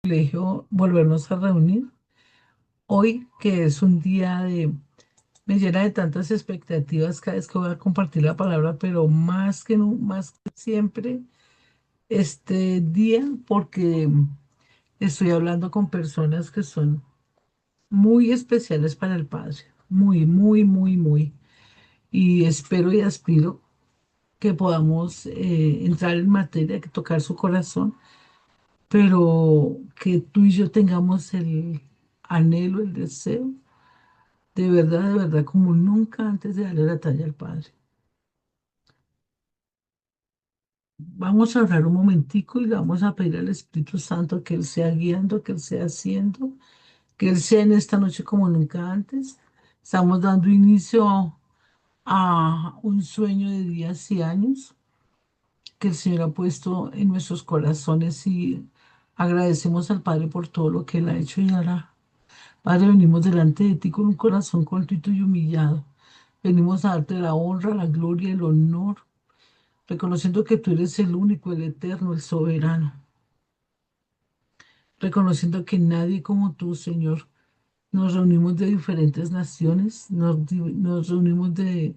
Privilegio volvernos a reunir hoy, que es un día me llena de tantas expectativas cada vez que voy a compartir la palabra, pero más que siempre, este día, porque estoy hablando con personas que son muy especiales para el Padre, muy, muy, muy, muy, y espero y aspiro que podamos entrar en materia, que tocar su corazón, pero que tú y yo tengamos el anhelo, el deseo, de verdad, como nunca antes de darle la talla al Padre. Vamos a orar un momentico y le vamos a pedir al Espíritu Santo que Él sea guiando, que Él sea haciendo, que Él sea en esta noche como nunca antes. Estamos dando inicio a un sueño de días y años que el Señor ha puesto en nuestros corazones y agradecemos al Padre por todo lo que Él ha hecho y hará. Padre, venimos delante de ti con un corazón contrito y humillado. Venimos a darte la honra, la gloria, el honor, reconociendo que tú eres el único, el eterno, el soberano, reconociendo que nadie como tú, Señor. Nos reunimos de diferentes naciones, nos reunimos de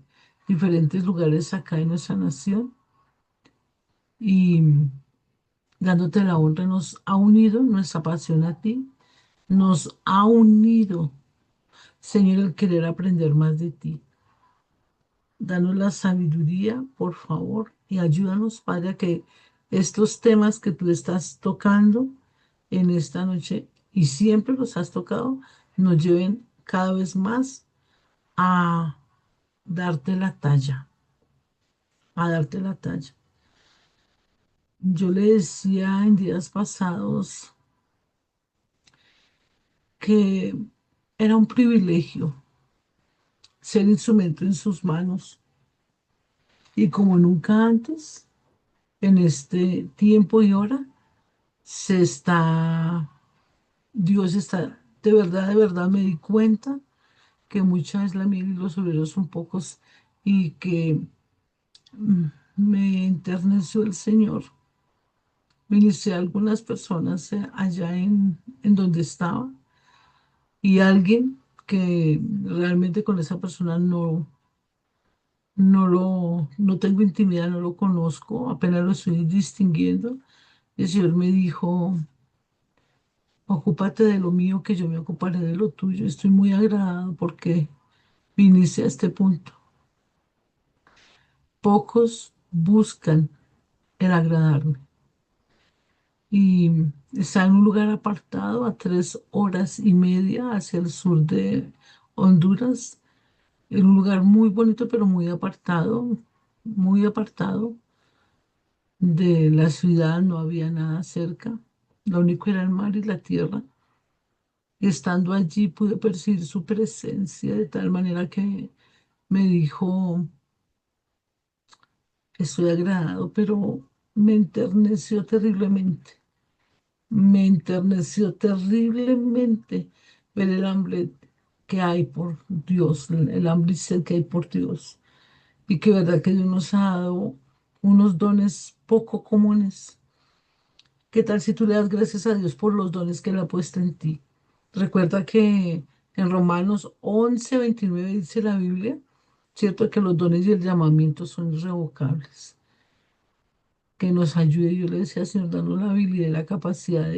diferentes lugares acá en nuestra nación y dándote la honra nos ha unido nuestra pasión a ti, nos ha unido, Señor, el querer aprender más de ti. Danos la sabiduría, por favor, y ayúdanos, Padre, a que estos temas que tú estás tocando en esta noche y siempre los has tocado, nos lleven cada vez más a darte la talla, a darte la talla. Yo le decía en días pasados que era un privilegio ser instrumento en sus manos y como nunca antes, en este tiempo y hora, se está Dios está, de verdad me di cuenta que mucha es la miel y los obreros son pocos y que me enterneció el Señor. Ministré a algunas personas allá en donde estaba y alguien que realmente con esa persona no tengo intimidad, no lo conozco, apenas lo estoy distinguiendo. El Señor me dijo, ocúpate de lo mío, que yo me ocuparé de lo tuyo. Estoy muy agradado porque viniste a este punto. Pocos buscan el agradarme y está en un lugar apartado a 3 horas y media hacia el sur de Honduras, en un lugar muy bonito pero muy apartado de la ciudad, no había nada cerca, lo único era el mar y la tierra. Y estando allí pude percibir su presencia de tal manera que me dijo, estoy agradado, pero me enterneció terriblemente. Me enterneció terriblemente ver el hambre que hay por Dios, el hambre y sed que hay por Dios. Y que verdad que Dios nos ha dado unos dones poco comunes. ¿Qué tal si tú le das gracias a Dios por los dones que Él ha puesto en ti? Recuerda que en Romanos 11:29 dice la Biblia, cierto que los dones y el llamamiento son irrevocables. Que nos ayude, yo le decía, Señor, danos la habilidad y la capacidad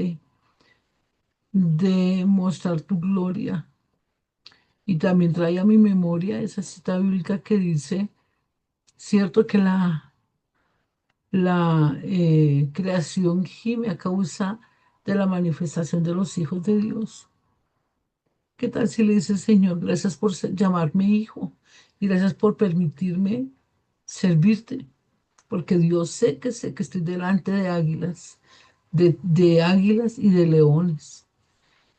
de mostrar tu gloria. Y también trae a mi memoria esa cita bíblica que dice, cierto que la creación gime a causa de la manifestación de los hijos de Dios. ¿Qué tal si le dices, Señor, gracias por llamarme hijo y gracias por permitirme servirte? Porque Dios sé que estoy delante de águilas, de águilas y de leones,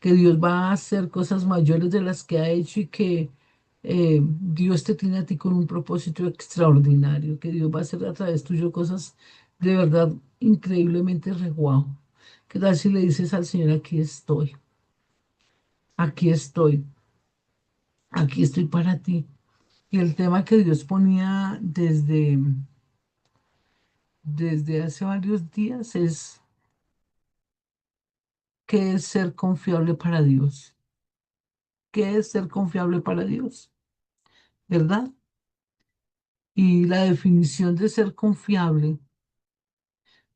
que Dios va a hacer cosas mayores de las que ha hecho y que Dios te tiene a ti con un propósito extraordinario, que Dios va a hacer a través tuyo cosas de verdad increíblemente reguau. ¿Qué tal si le dices al Señor, aquí estoy, aquí estoy para ti? Y el tema que Dios ponía desde hace varios días es ¿Qué es ser confiable para Dios? ¿Qué es ser confiable para Dios? ¿Verdad? Y la definición de ser confiable,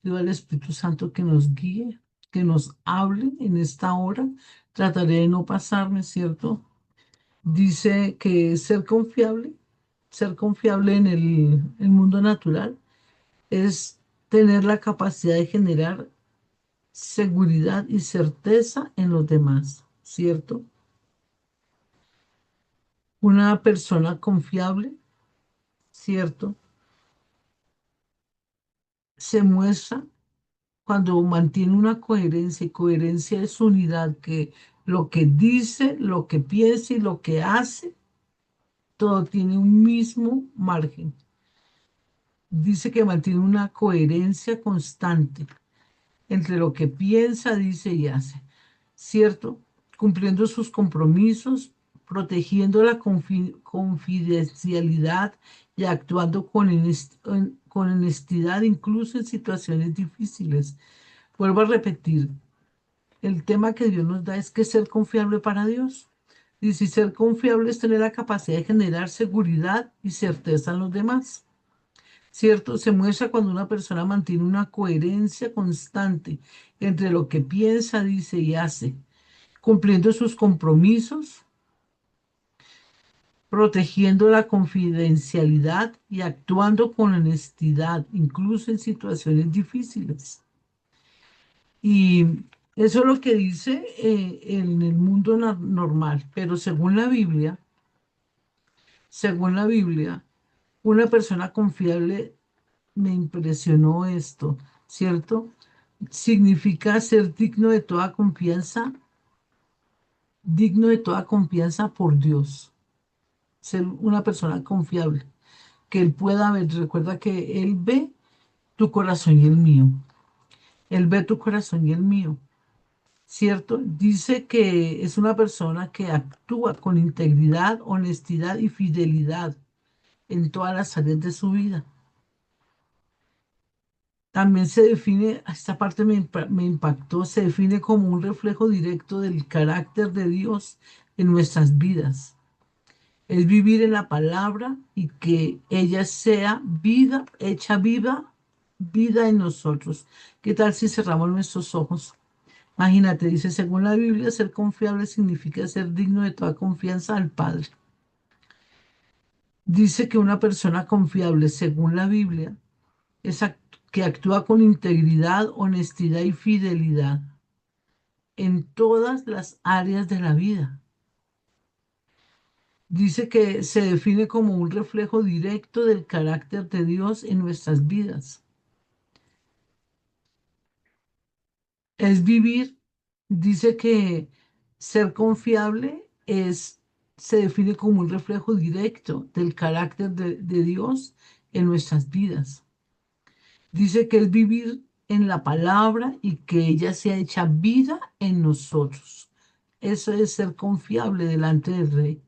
pido al Espíritu Santo que nos guíe, que nos hable en esta hora. Trataré de no pasarme, ¿cierto? Dice que ser confiable en el mundo natural es tener la capacidad de generar seguridad y certeza en los demás, ¿cierto? Una persona confiable, ¿cierto? Se muestra cuando mantiene una coherencia, y coherencia es unidad, que lo que dice, lo que piensa y lo que hace, todo tiene un mismo margen. Dice que mantiene una coherencia constante entre lo que piensa, dice y hace, ¿cierto? Cumpliendo sus compromisos, protegiendo la confidencialidad y actuando con honestidad incluso en situaciones difíciles. Vuelvo a repetir, el tema que Dios nos da es que ser confiable para Dios. Y si ser confiable es tener la capacidad de generar seguridad y certeza en los demás. ¿Cierto? Se muestra cuando una persona mantiene una coherencia constante entre lo que piensa, dice y hace, cumpliendo sus compromisos, protegiendo la confidencialidad y actuando con honestidad, incluso en situaciones difíciles. Y eso es lo que dice en el mundo normal, pero según la Biblia, una persona confiable me impresionó esto, ¿cierto? Significa ser digno de toda confianza por Dios, ser una persona confiable, que Él pueda ver. Recuerda que Él ve tu corazón y el mío. Él ve tu corazón y el mío, ¿cierto? Dice que es una persona que actúa con integridad, honestidad y fidelidad en todas las áreas de su vida. También se define, esta parte me impactó, se define como un reflejo directo del carácter de Dios en nuestras vidas. Es vivir en la palabra y que ella sea vida, hecha viva, vida en nosotros. ¿Qué tal si cerramos nuestros ojos? Imagínate, dice, según la Biblia, ser confiable significa ser digno de toda confianza al Padre. Dice que una persona confiable, según la Biblia, que actúa con integridad, honestidad y fidelidad en todas las áreas de la vida. Dice que se define como un reflejo directo del carácter de Dios en nuestras vidas. Es vivir, dice que ser confiable se define como un reflejo directo del carácter de Dios en nuestras vidas. Dice que es vivir en la palabra y que ella sea hecha vida en nosotros. Eso es ser confiable delante del Rey.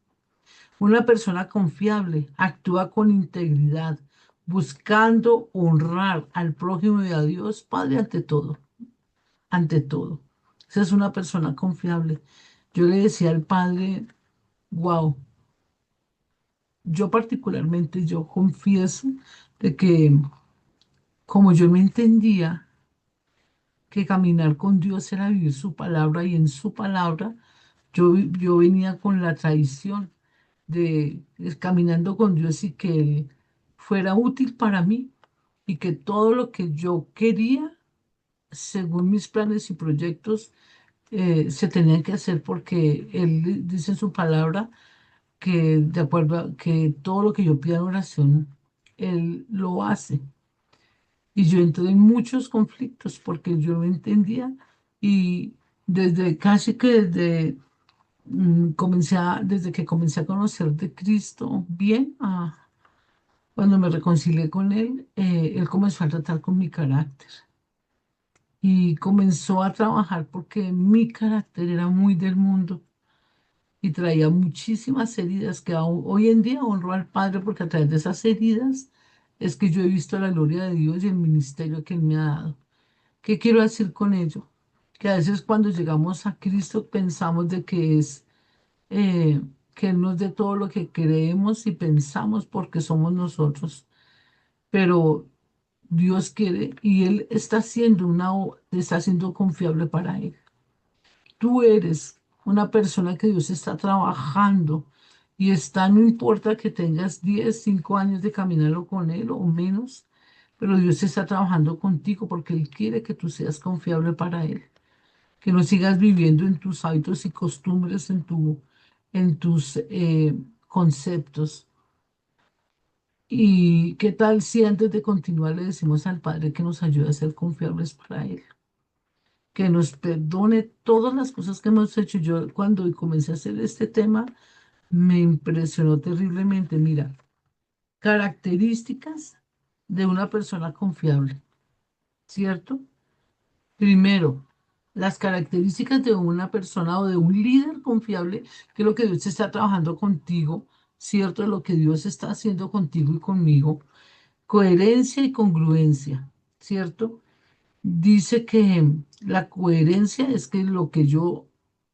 Una persona confiable actúa con integridad, buscando honrar al prójimo y a Dios Padre ante todo, ante todo. Esa es una persona confiable. Yo le decía al Padre, wow, yo particularmente, yo confieso de que como yo me entendía, que caminar con Dios era vivir su palabra y en su palabra yo venía con la tradición de caminando con Dios y que Él fuera útil para mí y que todo lo que yo quería, según mis planes y proyectos, se tenían que hacer porque Él dice en su palabra que de acuerdo a que todo lo que yo pida en oración, Él lo hace. Y yo entré en muchos conflictos porque yo no entendía y desde casi que desde que comencé a conocer de Cristo bien, cuando me reconcilié con Él, Él comenzó a tratar con mi carácter y comenzó a trabajar porque mi carácter era muy del mundo y traía muchísimas heridas que hoy en día honro al Padre porque a través de esas heridas es que yo he visto la gloria de Dios y el ministerio que Él me ha dado. ¿Qué quiero decir con ello? que a veces cuando llegamos a Cristo pensamos de que es eh, que Él nos dé todo lo que creemos y pensamos porque somos nosotros, pero Dios quiere y Él está haciendo te está haciendo confiable para Él. Tú eres una persona que Dios está trabajando y está, no importa que tengas 10 5 años de caminarlo con Él o menos, pero Dios está trabajando contigo porque Él quiere que tú seas confiable para Él, que no sigas viviendo en tus hábitos y costumbres, en tus conceptos. ¿Y qué tal si antes de continuar le decimos al Padre que nos ayude a ser confiables para Él? Que nos perdone todas las cosas que hemos hecho. Yo cuando comencé a hacer este tema me impresionó terriblemente. Mira, características de una persona confiable, ¿cierto? Primero, las características de una persona o de un líder confiable, que es lo que Dios está trabajando contigo, ¿cierto? Lo que Dios está haciendo contigo y conmigo. Coherencia y congruencia, ¿cierto? Dice que la coherencia es que lo que yo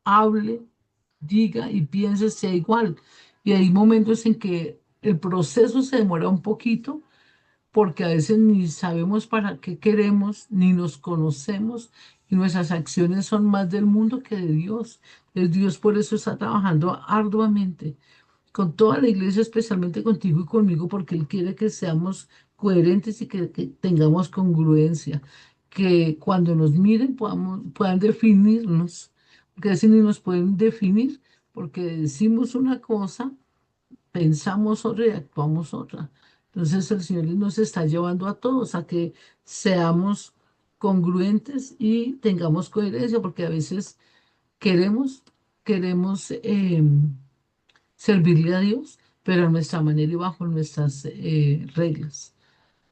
hable, diga y piense sea igual. Y hay momentos en que el proceso se demora un poquito porque a veces ni sabemos para qué queremos, ni nos conocemos y nuestras acciones son más del mundo que de Dios. Es Dios por eso está trabajando arduamente con toda la iglesia, especialmente contigo y conmigo, porque Él quiere que seamos coherentes y que tengamos congruencia, que cuando nos miren puedan definirnos, porque a veces ni nos pueden definir, porque decimos una cosa, pensamos otra y actuamos otra. Entonces el Señor nos está llevando a todos a que seamos congruentes y tengamos coherencia, porque a veces queremos, queremos servirle a Dios, pero a nuestra manera y bajo nuestras reglas.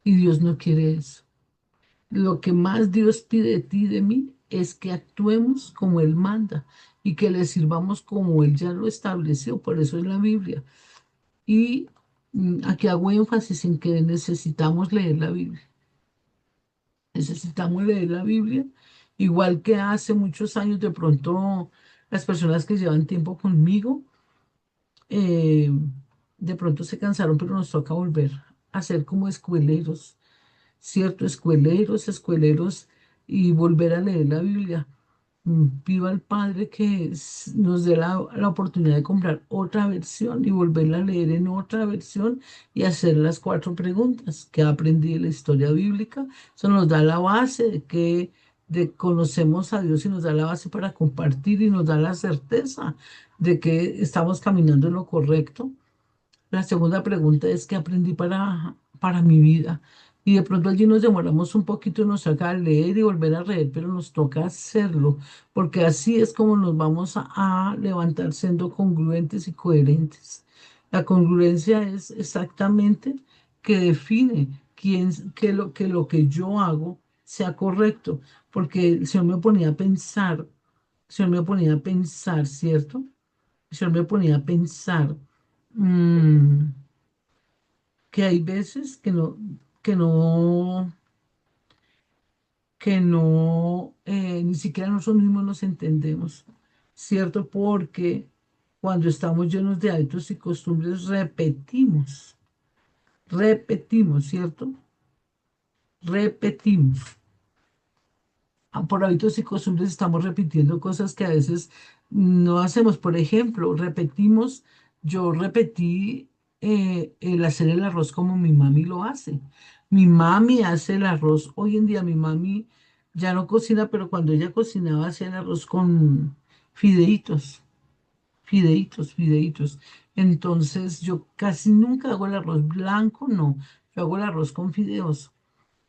Y Dios no quiere eso. Lo que más Dios pide de ti y de mí es que actuemos como Él manda y que le sirvamos como Él ya lo estableció. Por eso es la Biblia. Y aquí hago énfasis en que necesitamos leer la Biblia. Necesitamos leer la Biblia, igual que hace muchos años de pronto las personas que llevan tiempo conmigo eh, de pronto se cansaron, pero nos toca volver a ser como escueleros, ¿cierto? Escueleros, escueleros y volver a leer la Biblia. Pido al Padre que nos dé la oportunidad de comprar otra versión y volverla a leer en otra versión y hacer las 4 preguntas que aprendí de la historia bíblica. Eso nos da la base de conocemos a Dios y nos da la base para compartir y nos da la certeza de que estamos caminando en lo correcto. La segunda pregunta es: ¿qué aprendí para mi vida? Y de pronto allí nos demoramos un poquito, nos toca leer y volver a leer, pero nos toca hacerlo, porque así es como nos vamos a levantar siendo congruentes y coherentes. La congruencia es exactamente que define que lo que yo hago sea correcto, porque el Señor me ponía a pensar, el Señor me ponía a pensar, ¿cierto? El Señor me ponía a pensar. mm, que hay veces que no, que no, ni siquiera nosotros mismos nos entendemos, ¿cierto? Porque cuando estamos llenos de hábitos y costumbres, repetimos, ¿cierto? Repetimos. Por hábitos y costumbres estamos repitiendo cosas que a veces no hacemos. Por ejemplo, yo repetí el hacer el arroz como mi mami lo hace. Mi mami hace el arroz. Hoy en día mi mami ya no cocina, pero cuando ella cocinaba hacía el arroz con fideitos, fideitos. Entonces yo casi nunca hago el arroz blanco, no. Yo hago el arroz con fideos.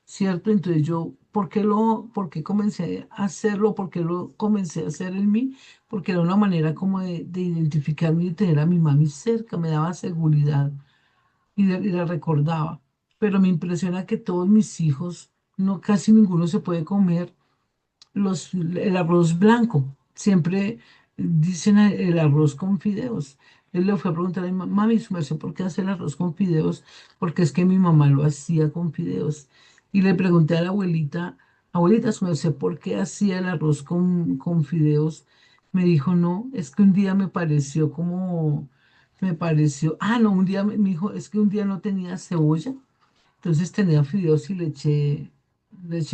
¿Cierto? Entonces yo, por qué comencé a hacerlo? ¿Por qué lo comencé a hacer en mí? Porque era una manera como de identificarme y de tener a mi mami cerca, me daba seguridad y la recordaba. Pero me impresiona que todos mis hijos, no casi ninguno se puede comer el arroz blanco. Siempre dicen el arroz con fideos. Él le fue a preguntar a mi mami, su merced, ¿por qué hace el arroz con fideos? Porque es que mi mamá lo hacía con fideos. Y le pregunté a la abuelita, Abuelita, su merced, ¿por qué hacía el arroz con fideos? Me dijo, no, es que un día me pareció como, me pareció, no, un día me dijo, es que un día no tenía cebolla, entonces tenía fideos y le eché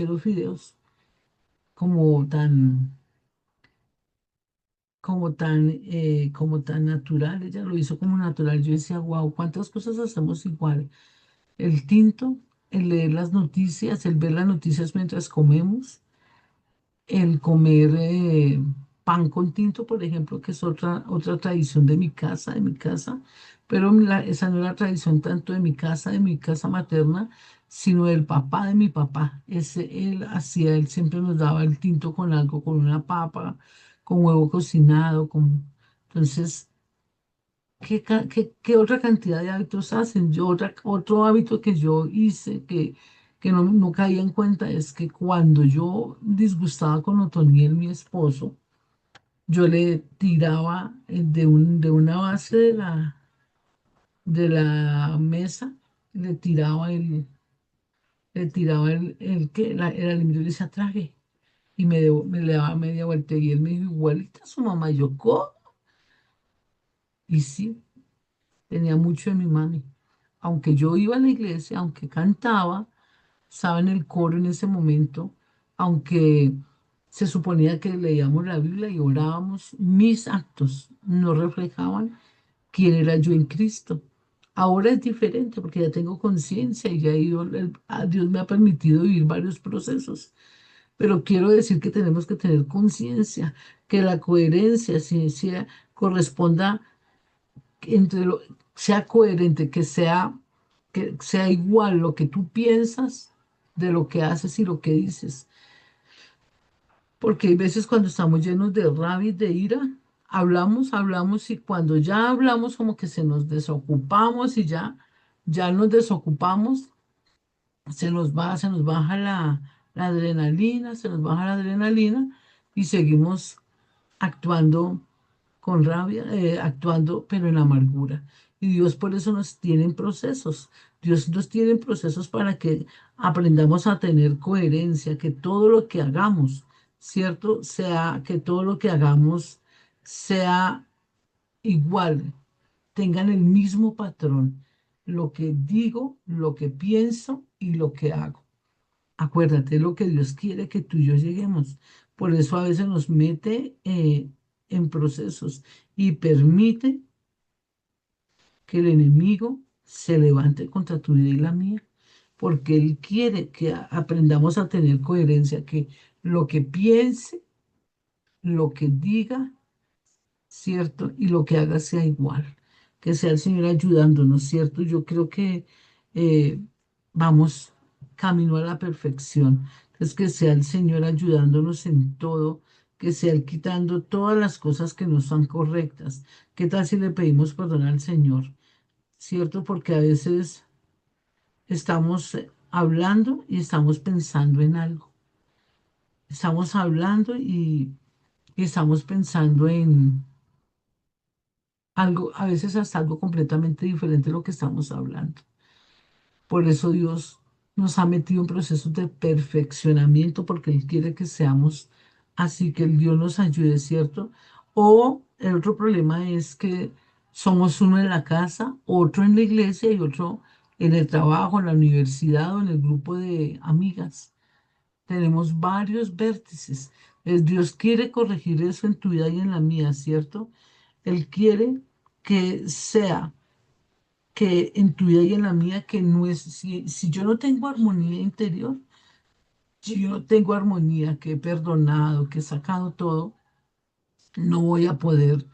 los fideos como tan, como tan natural, ella lo hizo como natural. Yo decía, wow, ¿cuántas cosas hacemos igual? El tinto, el leer las noticias, el ver las noticias mientras comemos, el comer pan con tinto, por ejemplo, que es otra tradición de mi casa, pero esa no es la tradición tanto de mi casa materna, sino del papá de mi papá. Él hacía, él siempre nos daba el tinto con algo, con una papa, con huevo cocinado, Entonces, ¿qué otra cantidad de hábitos hacen? Otro hábito que yo hice que no caía en cuenta es que cuando yo disgustaba con Otoniel, mi esposo, yo le tiraba de una base de la mesa, le tiraba el alimento y le decía, trague. Y me le daba media vuelta y él me dijo, igualita a su mamá, yo, ¿cómo? Y sí. Tenía mucho de mi mami. Aunque yo iba a la iglesia, aunque cantaba, estaba en el coro en ese momento, aunque se suponía que leíamos la Biblia y orábamos, mis actos no reflejaban quién era yo en Cristo. Ahora es diferente porque ya tengo conciencia y ya Dios me ha permitido vivir varios procesos. Pero quiero decir que tenemos que tener conciencia, que la coherencia, ciencia, corresponda entre sea coherente, que sea igual lo que tú piensas de lo que haces y lo que dices. Porque hay veces cuando estamos llenos de rabia y de ira, hablamos y cuando ya hablamos como que se nos desocupamos y ya nos desocupamos, se nos baja la adrenalina, se nos baja la adrenalina y seguimos actuando con rabia, actuando pero en amargura. Y Dios por eso nos tiene en procesos. Dios nos tiene en procesos para que aprendamos a tener coherencia, que todo lo que hagamos, ¿cierto? Que todo lo que hagamos sea igual, tengan el mismo patrón. Lo que digo, lo que pienso y lo que hago. Acuérdate lo que Dios quiere que tú y yo lleguemos. Por eso a veces nos mete en procesos y permite que el enemigo se levante contra tu vida y la mía, porque Él quiere que aprendamos a tener coherencia, que lo que piense, lo que diga, ¿cierto? Y lo que haga sea igual, que sea el Señor ayudándonos, ¿cierto? Yo creo que eh, vamos camino a la perfección. Entonces, que sea el Señor ayudándonos en todo, que sea Él quitando todas las cosas que no son correctas. ¿Qué tal si le pedimos perdón al Señor? ¿Cierto? Porque a veces estamos hablando y estamos pensando en algo. Estamos hablando y estamos pensando en algo, a veces hasta algo completamente diferente de lo que estamos hablando. Por eso Dios nos ha metido en procesos de perfeccionamiento, porque Él quiere que seamos así, que el Dios nos ayude, ¿cierto? O el otro problema es que somos uno en la casa, otro en la iglesia y otro en el trabajo, en la universidad o en el grupo de amigas. Tenemos varios vértices. Dios quiere corregir eso en tu vida y en la mía, ¿cierto? Él quiere que en tu vida y en la mía, que no es, si yo no tengo armonía interior, si yo no tengo armonía, que he perdonado, que he sacado todo, no voy a poder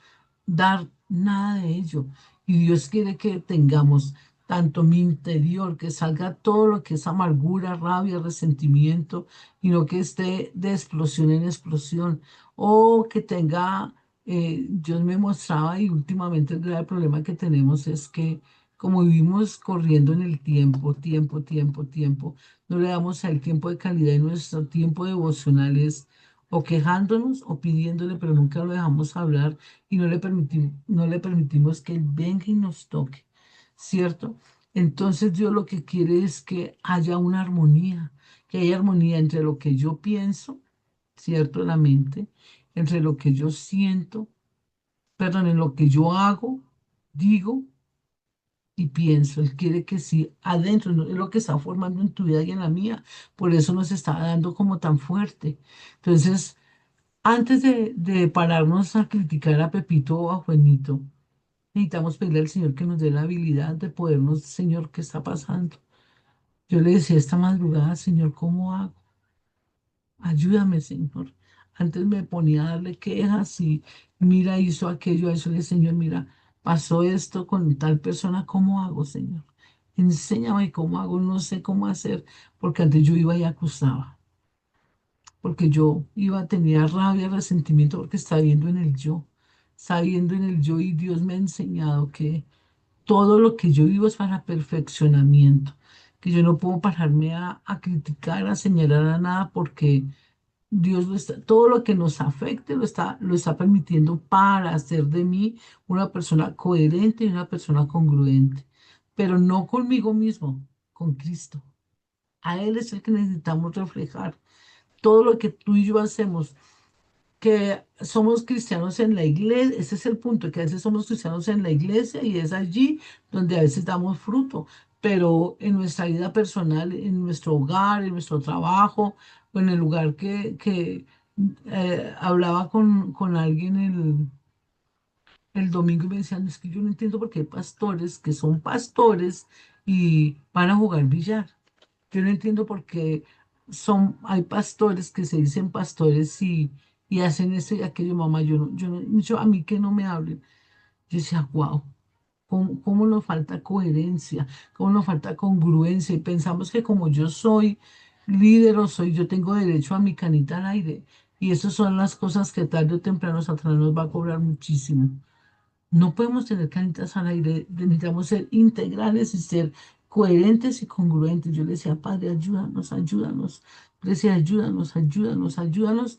dar nada de ello. Y Dios quiere que tengamos tanto mi interior, que salga todo lo que es amargura, rabia, resentimiento, y no que esté de explosión en explosión, o que tenga, Dios me mostraba y últimamente el grave problema que tenemos es que como vivimos corriendo en el tiempo, no le damos al tiempo de calidad y nuestro tiempo devocional es o quejándonos o pidiéndole, pero nunca lo dejamos hablar y no le permitimos que Él venga y nos toque, ¿cierto? Entonces Dios lo que quiere es que haya una armonía, que hay armonía entre lo que yo pienso, ¿cierto? La mente, entre lo que yo siento, perdón, en lo que yo hago, digo y pienso. Él quiere que sí, adentro, ¿no? Es lo que está formando en tu vida y en la mía. Por eso nos está dando como tan fuerte. Entonces, antes de pararnos a criticar a Pepito o a Juanito, necesitamos pedirle al Señor que nos dé la habilidad de podernos, Señor, ¿qué está pasando? Yo le decía esta madrugada, Señor, ¿cómo hago? Ayúdame, Señor. Antes me ponía a darle quejas y mira, hizo aquello, a eso le Señor, mira, pasó esto con tal persona, ¿cómo hago, Señor? Enséñame cómo hago, no sé cómo hacer, porque antes yo iba y acusaba, porque yo iba, tenía rabia, resentimiento, porque estaba viendo en el yo, estaba viendo en el yo y Dios me ha enseñado que todo lo que yo vivo es para perfeccionamiento, que yo no puedo pararme a criticar, a señalar a nada, porque Dios lo está, todo lo que nos afecte lo está permitiendo para hacer de mí una persona coherente y una persona congruente, pero no conmigo mismo, con Cristo. A Él es el que necesitamos reflejar. Todo lo que tú y yo hacemos, que somos cristianos en la iglesia, ese es el punto, que a veces somos cristianos en la iglesia y es allí donde a veces damos fruto, pero en nuestra vida personal, en nuestro hogar, en nuestro trabajo, o en el lugar que hablaba con alguien el domingo y me decían, es que yo no entiendo por qué hay pastores que son pastores y van a jugar billar. Yo no entiendo por qué hay pastores que se dicen pastores y hacen esto y aquello, mamá, a mí que no me hablen. Yo decía, wow, cómo nos falta coherencia, cómo nos falta congruencia y pensamos que como yo soy líder o yo tengo derecho a mi canita al aire y esas son las cosas que tarde o temprano Satanás nos va a cobrar muchísimo. No podemos tener canitas al aire, necesitamos ser integrales y ser coherentes y congruentes. Yo le decía, Padre, ayúdanos, ayúdanos. Yo le decía, ayúdanos, ayúdanos, ayúdanos,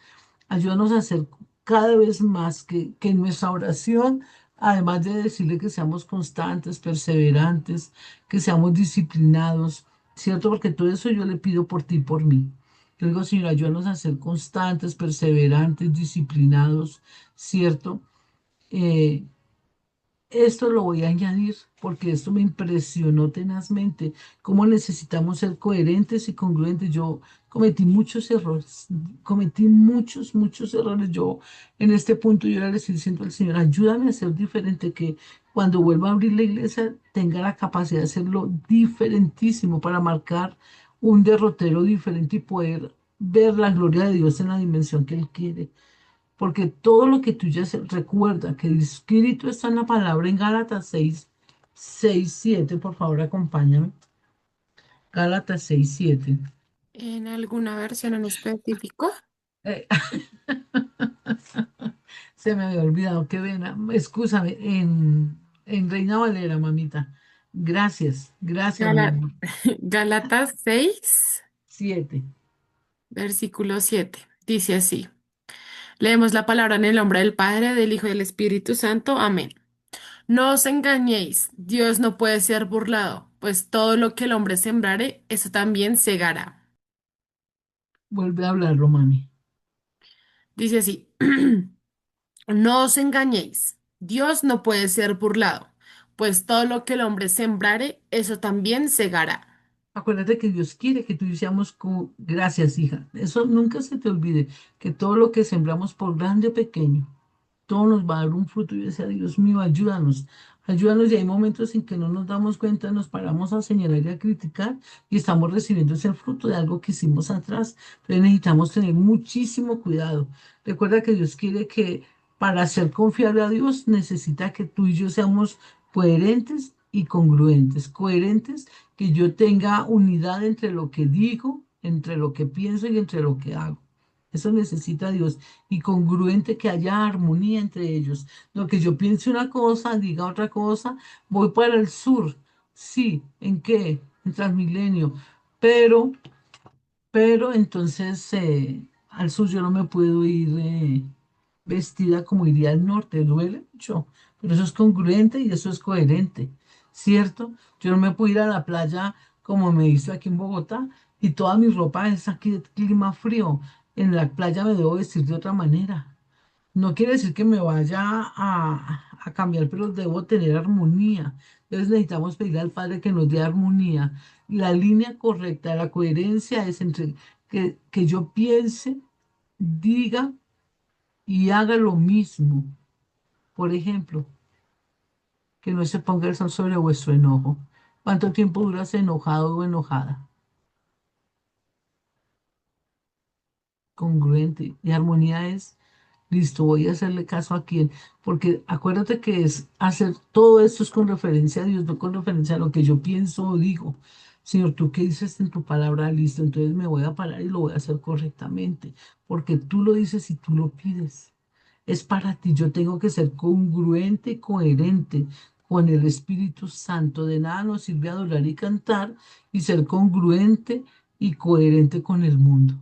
ayúdanos a hacer cada vez más que en nuestra oración, además de decirle que seamos constantes, perseverantes, que seamos disciplinados, ¿cierto? Porque todo eso yo le pido por ti y por mí. Yo digo, Señor, ayúdanos a ser constantes, perseverantes, disciplinados, ¿cierto? Eh, Esto lo voy a añadir porque esto me impresionó tenazmente, cómo necesitamos ser coherentes y congruentes. Yo cometí muchos, muchos errores. Yo en este punto yo le estoy diciendo al Señor, ayúdame a ser diferente, que cuando vuelva a abrir la iglesia tenga la capacidad de hacerlo diferentísimo para marcar un derrotero diferente y poder ver la gloria de Dios en la dimensión que Él quiere. Porque todo lo que tú ya recuerda que el Espíritu está en la palabra en Gálatas 6, 7, por favor, acompáñame. Gálatas 6, 7. ¿En alguna versión en específico? Eh, Se me había olvidado, qué pena. Excúsame, en Reina Valera, mamita. Gracias, gracias, mi Gala- amor. Gálatas 6, 7. versículo 7. Dice así. Leemos la palabra en el nombre del Padre, del Hijo y del Espíritu Santo. Amén. No os engañéis, Dios no puede ser burlado, pues todo lo que el hombre sembrare, eso también segará. Vuelve a hablarlo, mami. Dice así. No os engañéis, Dios no puede ser burlado, pues todo lo que el hombre sembrare, eso también segará. Acuérdate que Dios quiere que tú seamos gracias, hija. Eso nunca se te olvide, que todo lo que sembramos, por grande o pequeño, todo nos va a dar un fruto. Y yo decía, Dios mío, ayúdanos, ayúdanos. Y hay momentos en que no nos damos cuenta, nos paramos a señalar y a criticar y estamos recibiendo ese fruto de algo que hicimos atrás. Entonces necesitamos tener muchísimo cuidado. Recuerda que Dios quiere que para ser confiable a Dios necesita que tú y yo seamos coherentes y congruentes. Coherentes, que yo tenga unidad entre lo que digo, entre lo que pienso y entre lo que hago. Eso necesita Dios y congruente, que haya armonía entre ellos. No que yo piense una cosa, diga otra cosa, voy para el sur. Sí, ¿en qué? En Transmilenio. Pero, pero entonces al sur yo no me puedo ir vestida como iría al norte, duele mucho. Pero eso es congruente y eso es coherente, ¿cierto? Yo no me puedo ir a la playa como me hizo aquí en Bogotá y toda mi ropa es aquí de clima frío. En la playa me debo vestir de otra manera. No quiere decir que me vaya a cambiar, pero debo tener armonía. Entonces necesitamos pedir al Padre que nos dé armonía. La línea correcta, la coherencia es entre que yo piense, diga y haga lo mismo. Por ejemplo, que no se ponga el sol sobre vuestro enojo. ¿Cuánto tiempo duras enojado o enojada? Congruente. Y armonía es, listo, voy a hacerle caso a quién. Porque acuérdate que es hacer todo esto es con referencia a Dios, no con referencia a lo que yo pienso o digo. Señor, ¿tú qué dices en tu palabra? Listo, entonces me voy a parar y lo voy a hacer correctamente. Porque tú lo dices y tú lo pides. Es para ti. Yo tengo que ser congruente y coherente con el Espíritu Santo. De nada nos sirve adorar y cantar y ser congruente y coherente con el mundo.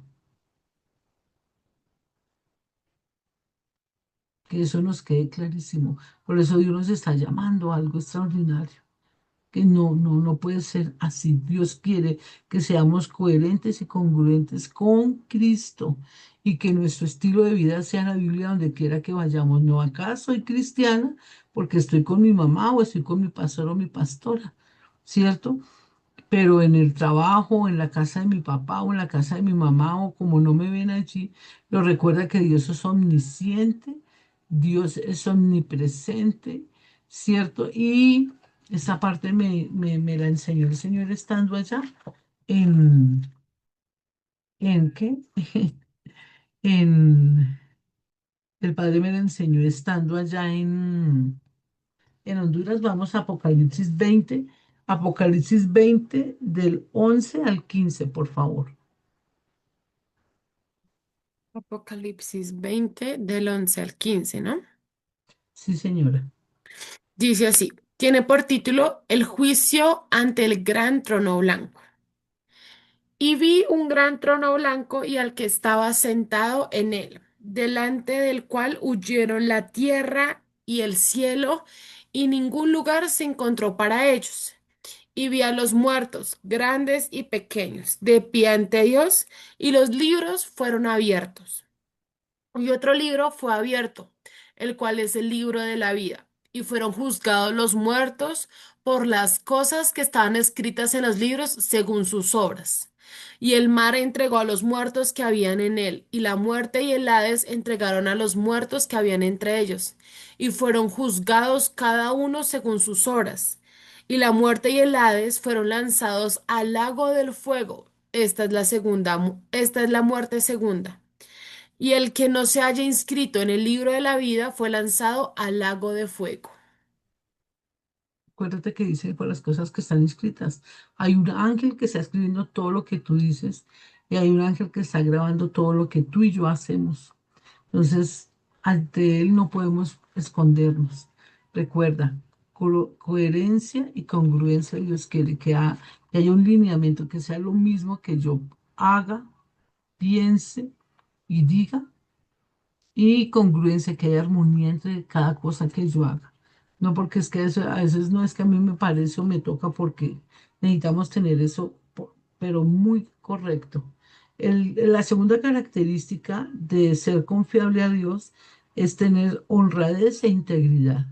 Que eso nos quede clarísimo. Por eso Dios nos está llamando a algo extraordinario. Que no puede ser así. Dios quiere que seamos coherentes y congruentes con Cristo y que nuestro estilo de vida sea la Biblia donde quiera que vayamos. No, acá soy cristiana porque estoy con mi mamá o estoy con mi pastor o mi pastora, ¿cierto? Pero en el trabajo, en la casa de mi papá o en la casa de mi mamá o como no me ven allí, lo recuerda que Dios es omnisciente, Dios es omnipresente, ¿cierto? Y esa parte me la enseñó el Señor estando allá en, ¿en qué? En, el Padre me la enseñó estando allá en Honduras. Vamos a Apocalipsis 20 del 11 al 15 por favor. Apocalipsis 20 del 11 al 15, ¿no? Sí, señora. Dice así, tiene por título El juicio ante el gran trono blanco. Y vi un gran trono blanco y al que estaba sentado en él, delante del cual huyeron la tierra y el cielo, y ningún lugar se encontró para ellos. Y vi a los muertos, grandes y pequeños, de pie ante Dios, y los libros fueron abiertos. Y otro libro fue abierto, el cual es el libro de la vida. Y fueron juzgados los muertos por las cosas que estaban escritas en los libros según sus obras. Y el mar entregó a los muertos que habían en él, y la muerte y el Hades entregaron a los muertos que habían entre ellos, y fueron juzgados cada uno según sus obras. Y la muerte y el Hades fueron lanzados al lago del fuego. Esta es la muerte segunda. Y el que no se haya inscrito en el libro de la vida fue lanzado al lago de fuego. Acuérdate que dice por las cosas que están escritas. Hay un ángel que está escribiendo todo lo que tú dices y hay un ángel que está grabando todo lo que tú y yo hacemos. Entonces, ante él no podemos escondernos. Recuerda, coherencia y congruencia. Dios quiere que haya un lineamiento que sea lo mismo que yo haga, piense y diga y congruencia, que haya armonía entre cada cosa que yo haga. No porque es que eso, a veces no es que a mí me parece o me toca porque necesitamos tener eso, pero muy correcto. La segunda característica de ser confiable a Dios es tener honradez e integridad,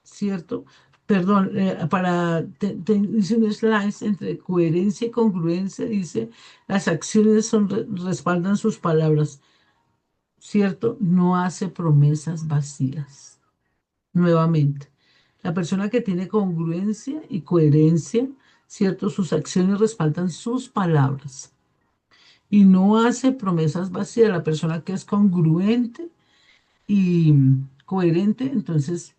¿cierto? Perdón, dice un slice entre coherencia y congruencia, dice, las acciones respaldan sus palabras. ¿Cierto? No hace promesas vacías. Nuevamente, la persona que tiene congruencia y coherencia, ¿cierto? Sus acciones respaldan sus palabras y no hace promesas vacías. La persona que es congruente y coherente, entonces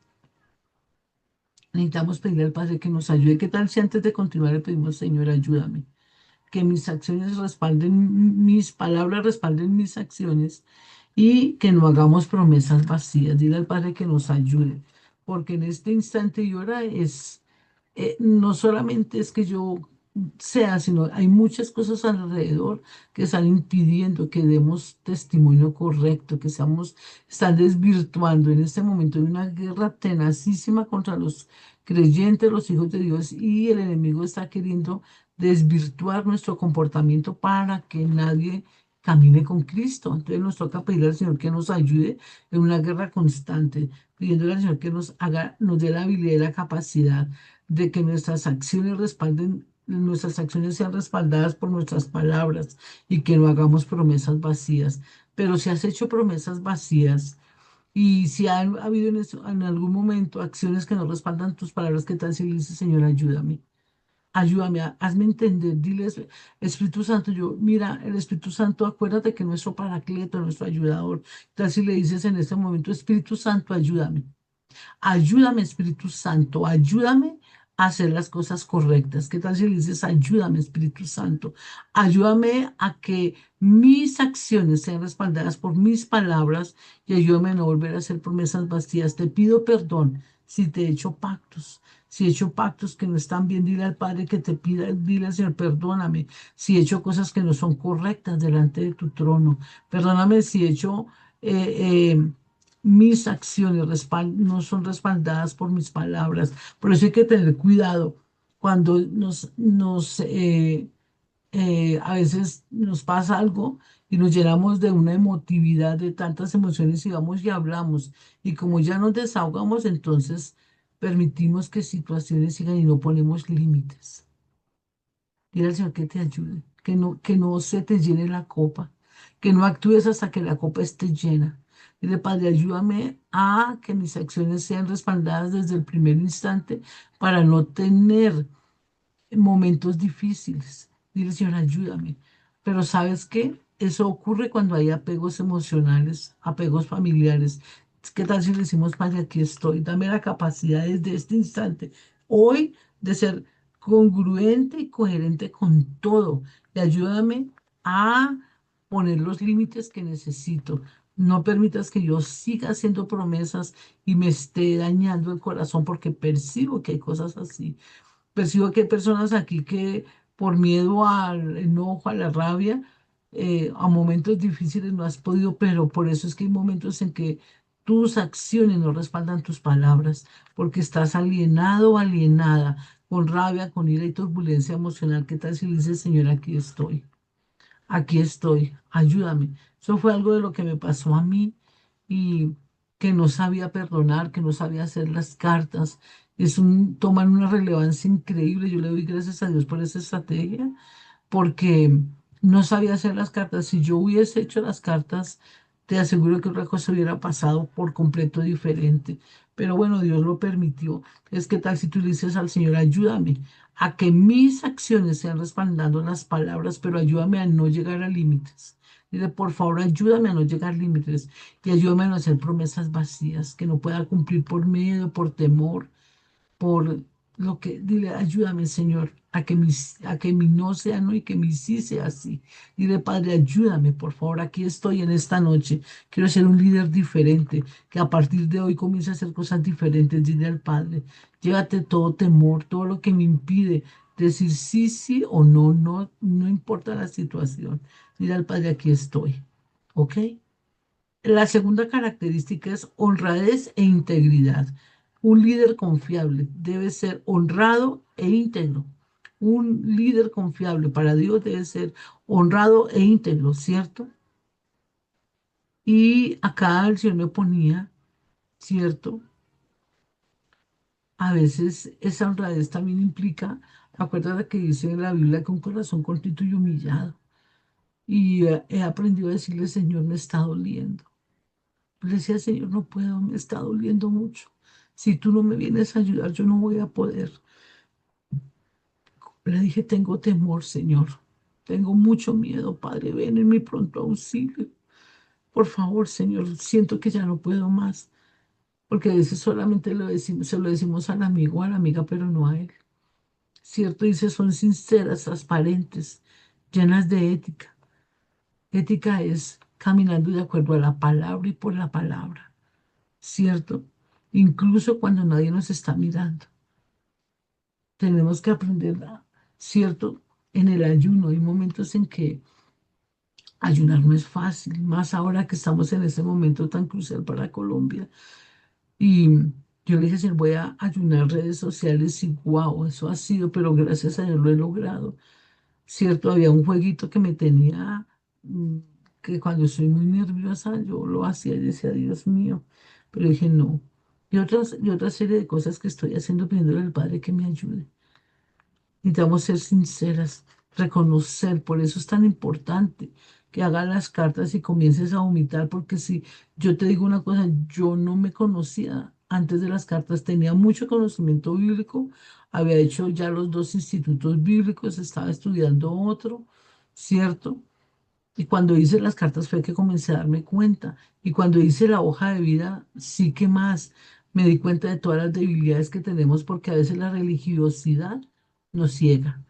necesitamos pedirle al Padre que nos ayude. ¿Qué tal si antes de continuar le pedimos, Señor, ayúdame? Que mis acciones respalden, mis palabras respalden mis acciones y que no hagamos promesas vacías. Dile al Padre que nos ayude, porque en este instante y hora no solamente es que yo sea, sino hay muchas cosas alrededor que están impidiendo que demos testimonio correcto, están desvirtuando. En este momento hay una guerra tenacísima contra los creyentes, los hijos de Dios, y el enemigo está queriendo desvirtuar nuestro comportamiento para que nadie camine con Cristo. Entonces nos toca pedirle al Señor que nos ayude en una guerra constante, pidiéndole al Señor que nos haga, nos dé la habilidad y la capacidad de que nuestras acciones respalden, nuestras acciones sean respaldadas por nuestras palabras y que no hagamos promesas vacías. Pero si has hecho promesas vacías, y si ha habido en algún momento acciones que no respaldan tus palabras, ¿qué tal si le dices, Señor, ayúdame? Ayúdame, hazme entender, diles, Espíritu Santo, yo, mira, el Espíritu Santo, acuérdate que nuestro paracleto, nuestro ayudador, tal si le dices en este momento, Espíritu Santo, ayúdame. Ayúdame, Espíritu Santo, ayúdame a hacer las cosas correctas. ¿Qué tal si le dices, ayúdame, Espíritu Santo? Ayúdame a que mis acciones sean respaldadas por mis palabras y ayúdame a no volver a hacer promesas vacías. Te pido perdón si te he hecho pactos. Si he hecho pactos que no están bien, dile al Padre que te pida, dile al Señor, perdóname. Si he hecho cosas que no son correctas delante de tu trono, perdóname si he hecho mis acciones no son respaldadas por mis palabras. Por eso hay que tener cuidado cuando a veces nos pasa algo y nos llenamos de una emotividad, de tantas emociones y vamos y hablamos. Y como ya nos desahogamos, entonces permitimos que situaciones sigan y no ponemos límites. Dile al Señor que te ayude, que no se te llene la copa, que no actúes hasta que la copa esté llena. Dile, Padre, ayúdame a que mis acciones sean respaldadas desde el primer instante para no tener momentos difíciles. Dile, Señor, ayúdame. Pero ¿sabes qué? Eso ocurre cuando hay apegos emocionales, apegos familiares. ¿Qué tal si le decimos, Padre, aquí estoy? Dame la capacidad desde este instante, hoy, de ser congruente y coherente con todo. Y ayúdame a poner los límites que necesito. No permitas que yo siga haciendo promesas y me esté dañando el corazón porque percibo que hay cosas así. Percibo que hay personas aquí que por miedo al enojo, a la rabia, a momentos difíciles no has podido, pero por eso es que hay momentos en que tus acciones no respaldan tus palabras, porque estás alienado o alienada, con rabia, con ira y turbulencia emocional. ¿Qué tal si le dices, Señor, aquí estoy, ayúdame? Eso fue algo de lo que me pasó a mí y que no sabía perdonar, que no sabía hacer las cartas. Toman una relevancia increíble. Yo le doy gracias a Dios por esa estrategia, porque no sabía hacer las cartas. Si yo hubiese hecho las cartas, te aseguro que otra cosa hubiera pasado por completo diferente. Pero bueno, Dios lo permitió. Es que tal si tú le dices al Señor, ayúdame a que mis acciones sean respaldando las palabras, pero ayúdame a no llegar a límites. Dile, por favor, ayúdame a no llegar a límites y ayúdame a no hacer promesas vacías que no pueda cumplir por miedo, por temor, por lo que, dile, ayúdame, Señor, a que mi no sea no y que mi sí sea sí. Dile, Padre, ayúdame, por favor, aquí estoy en esta noche. Quiero ser un líder diferente, que a partir de hoy comience a hacer cosas diferentes. Dile al Padre, llévate todo temor, todo lo que me impide decir sí, sí o no, no, no importa la situación. Dile al Padre, aquí estoy. ¿Ok? La segunda característica es honradez e integridad. Un líder confiable debe ser honrado e íntegro. Un líder confiable para Dios debe ser honrado e íntegro, ¿cierto? Y acá el Señor me ponía, ¿cierto? A veces esa honradez también implica, acuérdate que dice en la Biblia que un corazón contrito y humillado. Y he aprendido a decirle, Señor, me está doliendo. Le decía, Señor, no puedo, me está doliendo mucho. Si tú no me vienes a ayudar, yo no voy a poder. Le dije, tengo temor, Señor. Tengo mucho miedo, Padre. Ven en mi pronto auxilio. Por favor, Señor, siento que ya no puedo más. Porque a veces solamente lo decimos, se lo decimos al amigo o a la amiga, pero no a él. Cierto, dice, son sinceras, transparentes, llenas de ética. Ética es caminando de acuerdo a la palabra y por la palabra. ¿Cierto? Incluso cuando nadie nos está mirando. Tenemos que aprender, ¿cierto? En el ayuno hay momentos en que ayunar no es fácil, más ahora que estamos en ese momento tan crucial para Colombia. Yo le dije, Señor, voy a ayunar redes sociales y wow, eso ha sido, pero gracias a Dios lo he logrado. Cierto, había un jueguito que me tenía, mm, que cuando estoy muy nerviosa, yo lo hacía y decía, Dios mío, pero dije, no. Y otra serie de cosas que estoy haciendo pidiéndole al Padre que me ayude. Necesitamos ser sinceras, reconocer, por eso es tan importante que hagas las cartas y comiences a vomitar, porque si yo te digo una cosa, yo no me conocía antes de las cartas, tenía mucho conocimiento bíblico, había hecho ya los dos institutos bíblicos, estaba estudiando otro, ¿cierto? Y cuando hice las cartas fue que comencé a darme cuenta. Y cuando hice la hoja de vida, sí que más me di cuenta de todas las debilidades que tenemos porque a veces la religiosidad nos ciega.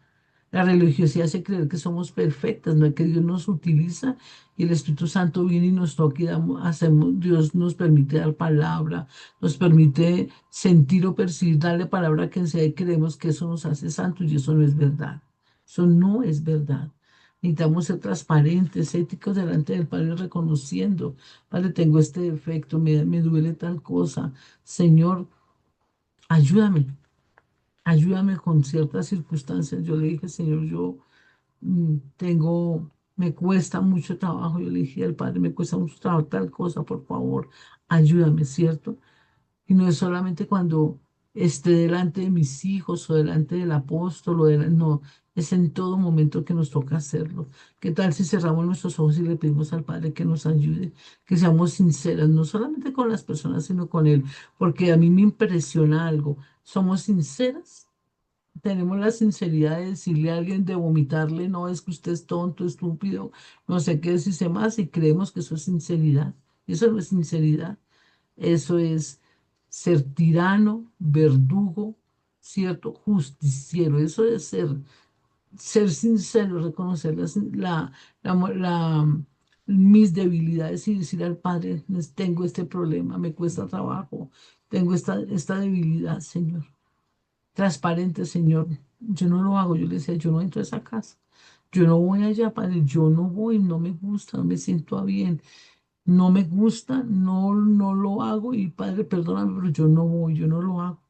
La religiosidad hace creer que somos perfectas, no es que Dios nos utiliza y el Espíritu Santo viene y nos toca y hacemos, Dios nos permite dar palabra, nos permite sentir o percibir, darle palabra a quien sea y creemos que eso nos hace santos y eso no es verdad. Eso no es verdad. Necesitamos ser transparentes, éticos delante del Padre, reconociendo, Padre, tengo este defecto, me duele tal cosa. Señor, ayúdame, ayúdame con ciertas circunstancias. Yo le dije, Señor, yo tengo, me cuesta mucho trabajo. Yo le dije al Padre, me cuesta mucho trabajo tal cosa, por favor, ayúdame, ¿cierto? Y no es solamente cuando esté delante de mis hijos o delante del apóstol, no, es en todo momento que nos toca hacerlo. ¿Qué tal si cerramos nuestros ojos y le pedimos al Padre que nos ayude? Que seamos sinceras, no solamente con las personas, sino con Él, porque a mí me impresiona algo. Somos sinceras, tenemos la sinceridad de decirle a alguien, de vomitarle, no, es que usted es tonto, estúpido, no sé qué decirse más, y creemos que eso es sinceridad. Eso no es sinceridad. Eso es ser tirano, verdugo, ¿cierto? Justiciero. Eso es ser sincero, reconocer mis debilidades y decir al Padre, tengo este problema, me cuesta trabajo, tengo esta debilidad, Señor. Transparente, Señor. Yo no lo hago, yo le decía, yo no entro a esa casa. Yo no voy allá, Padre, yo no voy, no me gusta, no me siento bien, no me gusta, no, no lo hago y Padre, perdóname, pero yo no voy, yo no lo hago.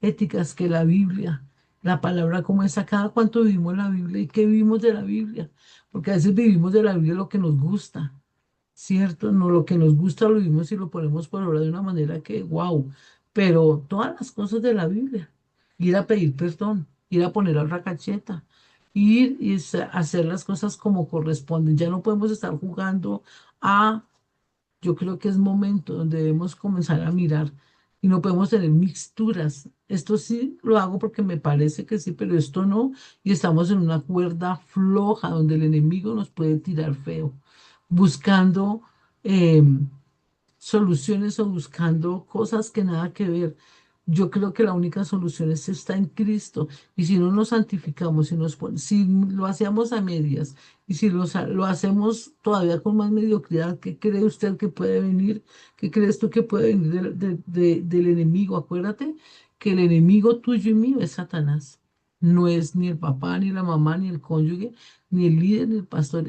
Éticas que la Biblia, la palabra como es, cada cuánto vivimos la Biblia y qué vivimos de la Biblia, porque a veces vivimos de la Biblia lo que nos gusta, ¿cierto? No, lo que nos gusta lo vivimos y lo ponemos por obra de una manera que, wow, pero todas las cosas de la Biblia, ir a pedir perdón, ir a poner a otra cacheta, ir y hacer las cosas como corresponden. Ya no podemos estar jugando a yo creo que es momento donde debemos comenzar a mirar y no podemos tener mixturas. Esto sí lo hago porque me parece que sí, pero esto no. Y estamos en una cuerda floja donde el enemigo nos puede tirar feo, buscando soluciones o buscando cosas que nada que ver. Yo creo que la única solución está en Cristo. Y si no nos santificamos, si lo hacemos a medias y si lo hacemos todavía con más mediocridad, ¿qué cree usted que puede venir? ¿Qué crees tú que puede venir del enemigo? Acuérdate que el enemigo tuyo y mío es Satanás. No es ni el papá, ni la mamá, ni el cónyuge, ni el líder, ni el pastor.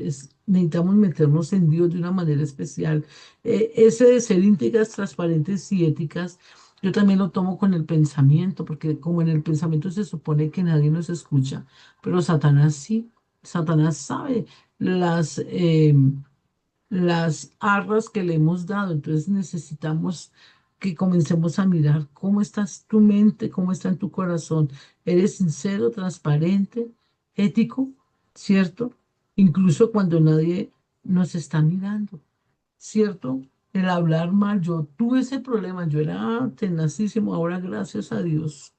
Necesitamos meternos en Dios de una manera especial. Ese de ser íntegras, transparentes y éticas, yo también lo tomo con el pensamiento, porque como en el pensamiento se supone que nadie nos escucha, pero Satanás sí, Satanás sabe las, eh, las arras que le hemos dado, entonces necesitamos que comencemos a mirar cómo está tu mente, cómo está en tu corazón. ¿Eres sincero, transparente, ético, cierto? Incluso cuando nadie nos está mirando. ¿Cierto? El hablar mal, yo tuve ese problema, yo era tenacísimo, ahora gracias a Dios,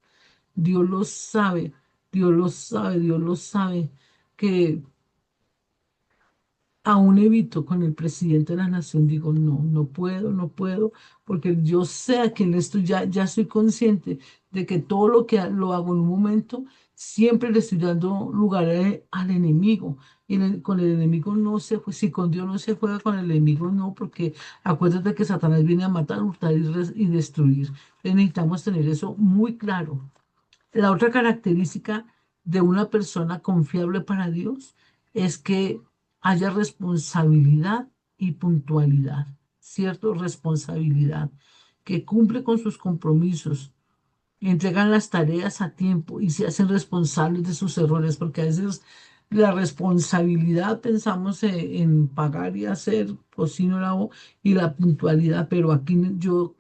Dios lo sabe, Dios lo sabe, Dios lo sabe, que aún evito con el presidente de la nación, digo, no, no puedo, no puedo, porque yo sé a quién le estoy, ya soy consciente de que todo lo que lo hago en un momento, siempre le estoy dando lugar al enemigo. Y con el enemigo no se juega, si con Dios no se juega, con el enemigo no, porque acuérdate que Satanás viene a matar, hurtar y destruir. Entonces necesitamos tener eso muy claro. La otra característica de una persona confiable para Dios es que haya responsabilidad y puntualidad, ¿cierto? Responsabilidad. que cumple con sus compromisos, entregan las tareas a tiempo y se hacen responsables de sus errores, porque a veces la responsabilidad pensamos en pagar y hacer, cocino, lavo, y la puntualidad, pero aquí yo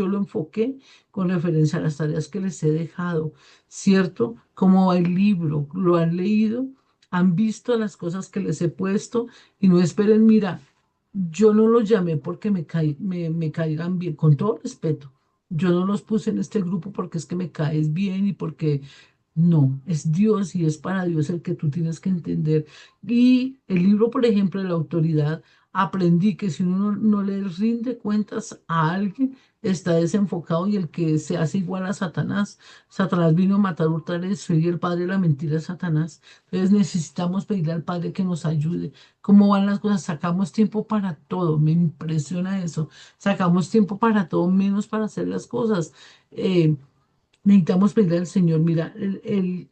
lo enfoqué con referencia a las tareas que les he dejado, ¿cierto? Como va el libro, lo han leído, han visto las cosas que les he puesto y no esperen, mira, yo no los llamé porque me caigan bien, con todo respeto. Yo no los puse en este grupo porque es que me caes bien y porque no, es Dios y es para Dios el que tú tienes que entender. Y el libro, por ejemplo, de la autoridad, aprendí que si uno no le rinde cuentas a alguien, está desenfocado y el que se hace igual a Satanás. Satanás vino a matar, hurtar y destruir y el padre de la mentira es Satanás. Entonces necesitamos pedirle al Padre que nos ayude. ¿Cómo van las cosas? Sacamos tiempo para todo, me impresiona eso. Sacamos tiempo para todo, menos para hacer las cosas. Eh, Necesitamos pedirle al Señor, mira, el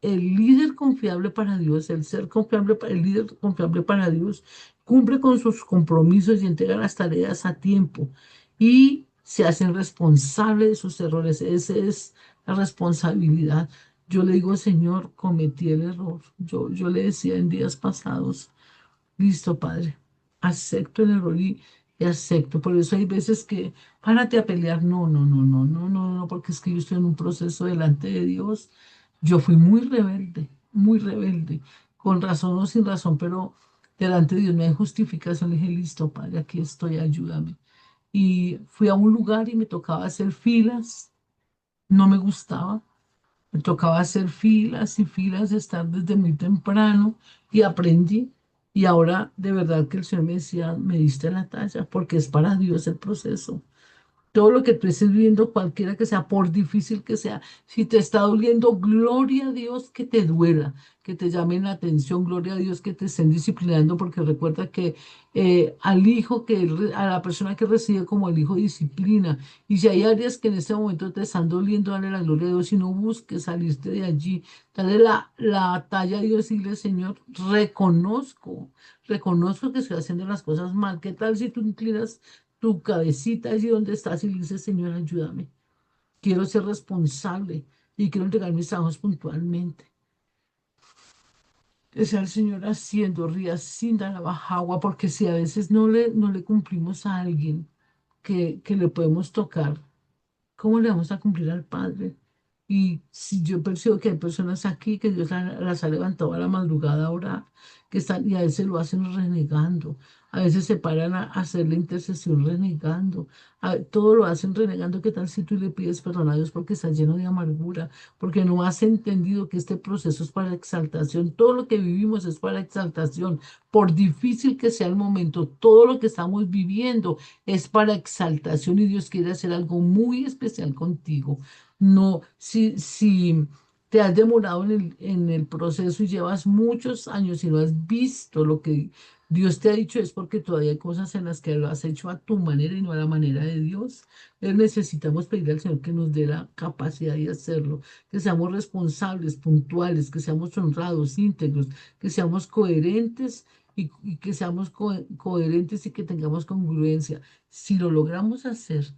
líder confiable para Dios, el ser confiable, el líder confiable para Dios, cumple con sus compromisos y entrega las tareas a tiempo y se hacen responsables de sus errores. Esa es la responsabilidad. Yo le digo, Señor, cometí el error. Yo le decía en días pasados. Listo, Padre. Acepto el error y acepto. Por eso hay veces que párate a pelear. No, no, no, no, no, no, no, porque es que yo estoy en un proceso delante de Dios. Yo fui muy rebelde, con razón o sin razón, pero delante de Dios no hay justificación. Le dije, listo, Padre, aquí estoy, ayúdame. Y fui a un lugar y me tocaba hacer filas. No me gustaba. Me tocaba hacer filas y filas, estar desde muy temprano y aprendí. Y ahora de verdad que el Señor me decía, me diste la talla, porque es para Dios el proceso. Todo lo que tú estés viviendo, cualquiera que sea, por difícil que sea, si te está doliendo, gloria a Dios que te duela, que te llamen la atención, gloria a Dios que te estén disciplinando, porque recuerda que al hijo, a la persona que recibe como el hijo disciplina, y si hay áreas que en este momento te están doliendo, dale la gloria a Dios y no busques salirte de allí, dale la talla a Dios y dile, Señor, reconozco que estoy haciendo las cosas mal. ¿Qué tal si tú inclinas tu cabecita allí donde estás y le dices, Señor, ayúdame? Quiero ser responsable y quiero entregar mis trabajos puntualmente. Que sea el Señor haciendo rías sin dar abajo agua, porque si a veces no le cumplimos a alguien que le podemos tocar, ¿cómo le vamos a cumplir al Padre? Y si yo percibo que hay personas aquí que Dios las ha levantado a la madrugada a orar, que están, y a veces lo hacen renegando, a veces se paran a hacer la intercesión renegando, todo lo hacen renegando. ¿Qué tal si tú le pides perdón a Dios porque está lleno de amargura, porque no has entendido que este proceso es para exaltación? Todo lo que vivimos es para exaltación, por difícil que sea el momento, todo lo que estamos viviendo es para exaltación y Dios quiere hacer algo muy especial contigo. No, si te has demorado en el proceso y llevas muchos años y no has visto lo que Dios te ha dicho, es porque todavía hay cosas en las que lo has hecho a tu manera y no a la manera de Dios. Entonces necesitamos pedirle al Señor que nos dé la capacidad de hacerlo, que seamos responsables, puntuales, que seamos honrados, íntegros, que seamos coherentes y que seamos coherentes y que tengamos congruencia. Si lo logramos hacer,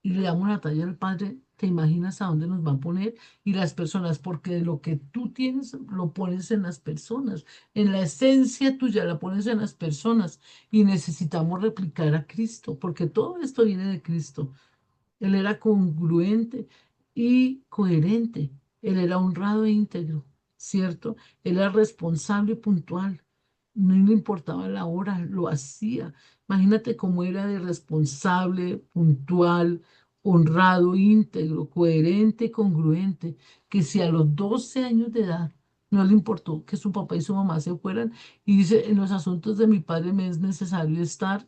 y le damos la talla al Padre, te imaginas a dónde nos va a poner y las personas, porque de lo que tú tienes lo pones en las personas, en la esencia tuya la pones en las personas y necesitamos replicar a Cristo, porque todo esto viene de Cristo. Él era congruente y coherente. Él era honrado e íntegro, ¿cierto? Él era responsable y puntual. No le importaba la hora, lo hacía. Imagínate cómo era de responsable, puntual, honrado, íntegro, coherente y congruente, que si a los 12 años de edad no le importó que su papá y su mamá se fueran y dice, en los asuntos de mi padre me es necesario estar,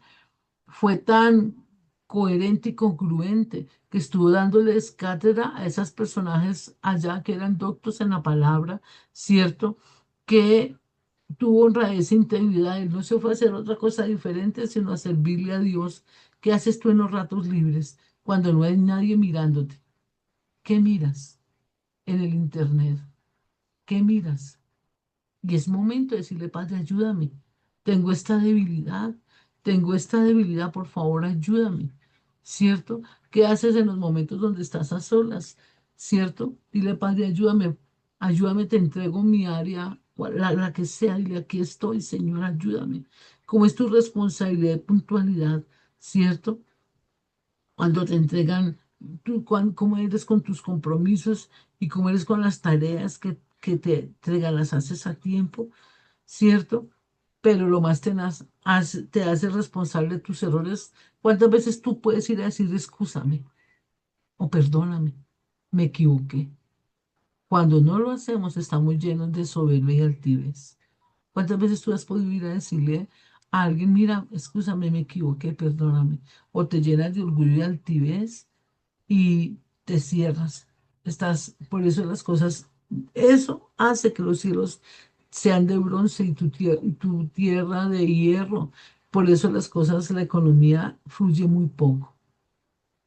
fue tan coherente y congruente que estuvo dándoles cátedra a esos personajes allá que eran doctos en la palabra, ¿cierto? Que tuvo honradez e integridad. Él no se fue a hacer otra cosa diferente, sino a servirle a Dios. ¿Qué haces tú en los ratos libres cuando no hay nadie mirándote? ¿Qué miras en el internet? ¿Qué miras? Y es momento de decirle, Padre, ayúdame. Tengo esta debilidad, tengo esta debilidad, por favor, ayúdame. ¿cierto? ¿Qué haces en los momentos donde estás a solas? ¿Cierto? Dile, Padre, ayúdame, ayúdame, te entrego mi área, la que sea, dile, aquí estoy, Señor, ayúdame. ¿Cómo es tu responsabilidad de puntualidad? ¿Cierto? Cuando te entregan, cómo eres con tus compromisos y cómo eres con las tareas que te entregan, las haces a tiempo, ¿cierto? Pero lo más tenaz, te hace responsable de tus errores. ¿Cuántas veces tú puedes ir a decir, excúsame o perdóname, me equivoqué? Cuando no lo hacemos, estamos llenos de soberbia y altivez. ¿Cuántas veces tú has podido ir a decirle a alguien, mira, excúsame, me equivoqué, perdóname? O te llenas de orgullo y altivez y te cierras. Por eso las cosas, eso hace que los cielos sean de bronce y y tu tierra de hierro. Por eso las cosas, la economía fluye muy poco.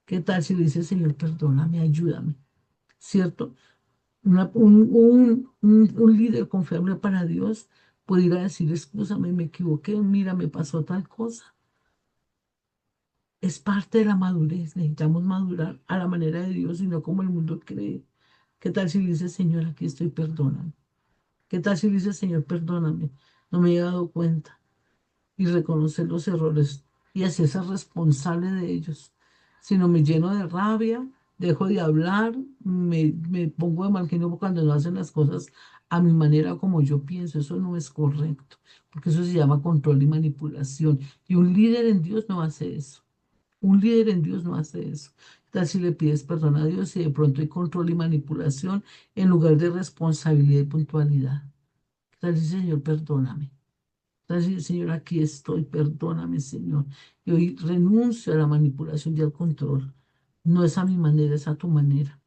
¿Qué tal si le dices, Señor, perdóname, ayúdame? ¿Cierto? Un líder confiable para Dios puede ir a decir, excúsame, me equivoqué, mira, me pasó tal cosa. Es parte de la madurez. Necesitamos madurar a la manera de Dios y no como el mundo cree. ¿Qué tal si le dice, Señor, aquí estoy, perdóname? ¿Qué tal si le dice, Señor, perdóname? No me he dado cuenta y reconocer los errores y hacerse responsable de ellos. Si no me lleno de rabia, dejo de hablar, me pongo de mal genio cuando no hacen las cosas a mi manera como yo pienso. Eso no es correcto, porque eso se llama control y manipulación. Y un líder en Dios no hace eso. Un líder en Dios no hace eso. ¿Qué tal si le pides perdón a Dios y de pronto hay control y manipulación en lugar de responsabilidad y puntualidad? ¿Qué tal si, Señor, perdóname? ¿Qué tal si, Señor, aquí estoy, perdóname, Señor? Y hoy renuncio a la manipulación y al control. No es a mi manera, es a tu manera.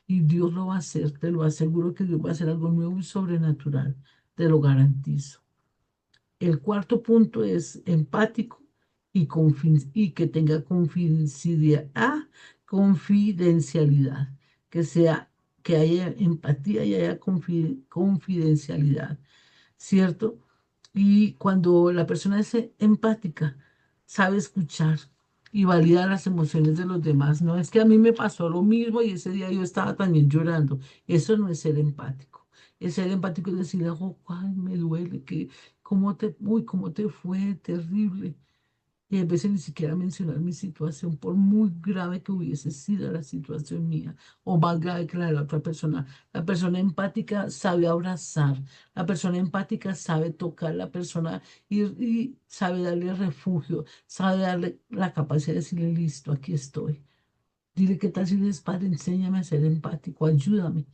Y Dios lo va a hacer, te lo aseguro que Dios va a hacer algo nuevo y sobrenatural, te lo garantizo. El cuarto punto es empático y que tenga confidencialidad, que sea, que haya empatía y haya confidencialidad, ¿cierto? Y cuando la persona es empática, sabe escuchar y validar las emociones de los demás. No es que a mí me pasó lo mismo y ese día yo estaba también llorando. Eso no es ser empático. Es ser empático es decirle, oh, ay, me duele, cómo te fue, terrible. Y a veces ni siquiera mencionar mi situación, por muy grave que hubiese sido la situación mía, o más grave que la de la otra persona. La persona empática sabe abrazar, la persona empática sabe tocar, la persona y sabe darle refugio, sabe darle la capacidad de decirle, listo, aquí estoy. Dile, ¿qué tal si dices, Padre, enséñame a ser empático, ayúdame,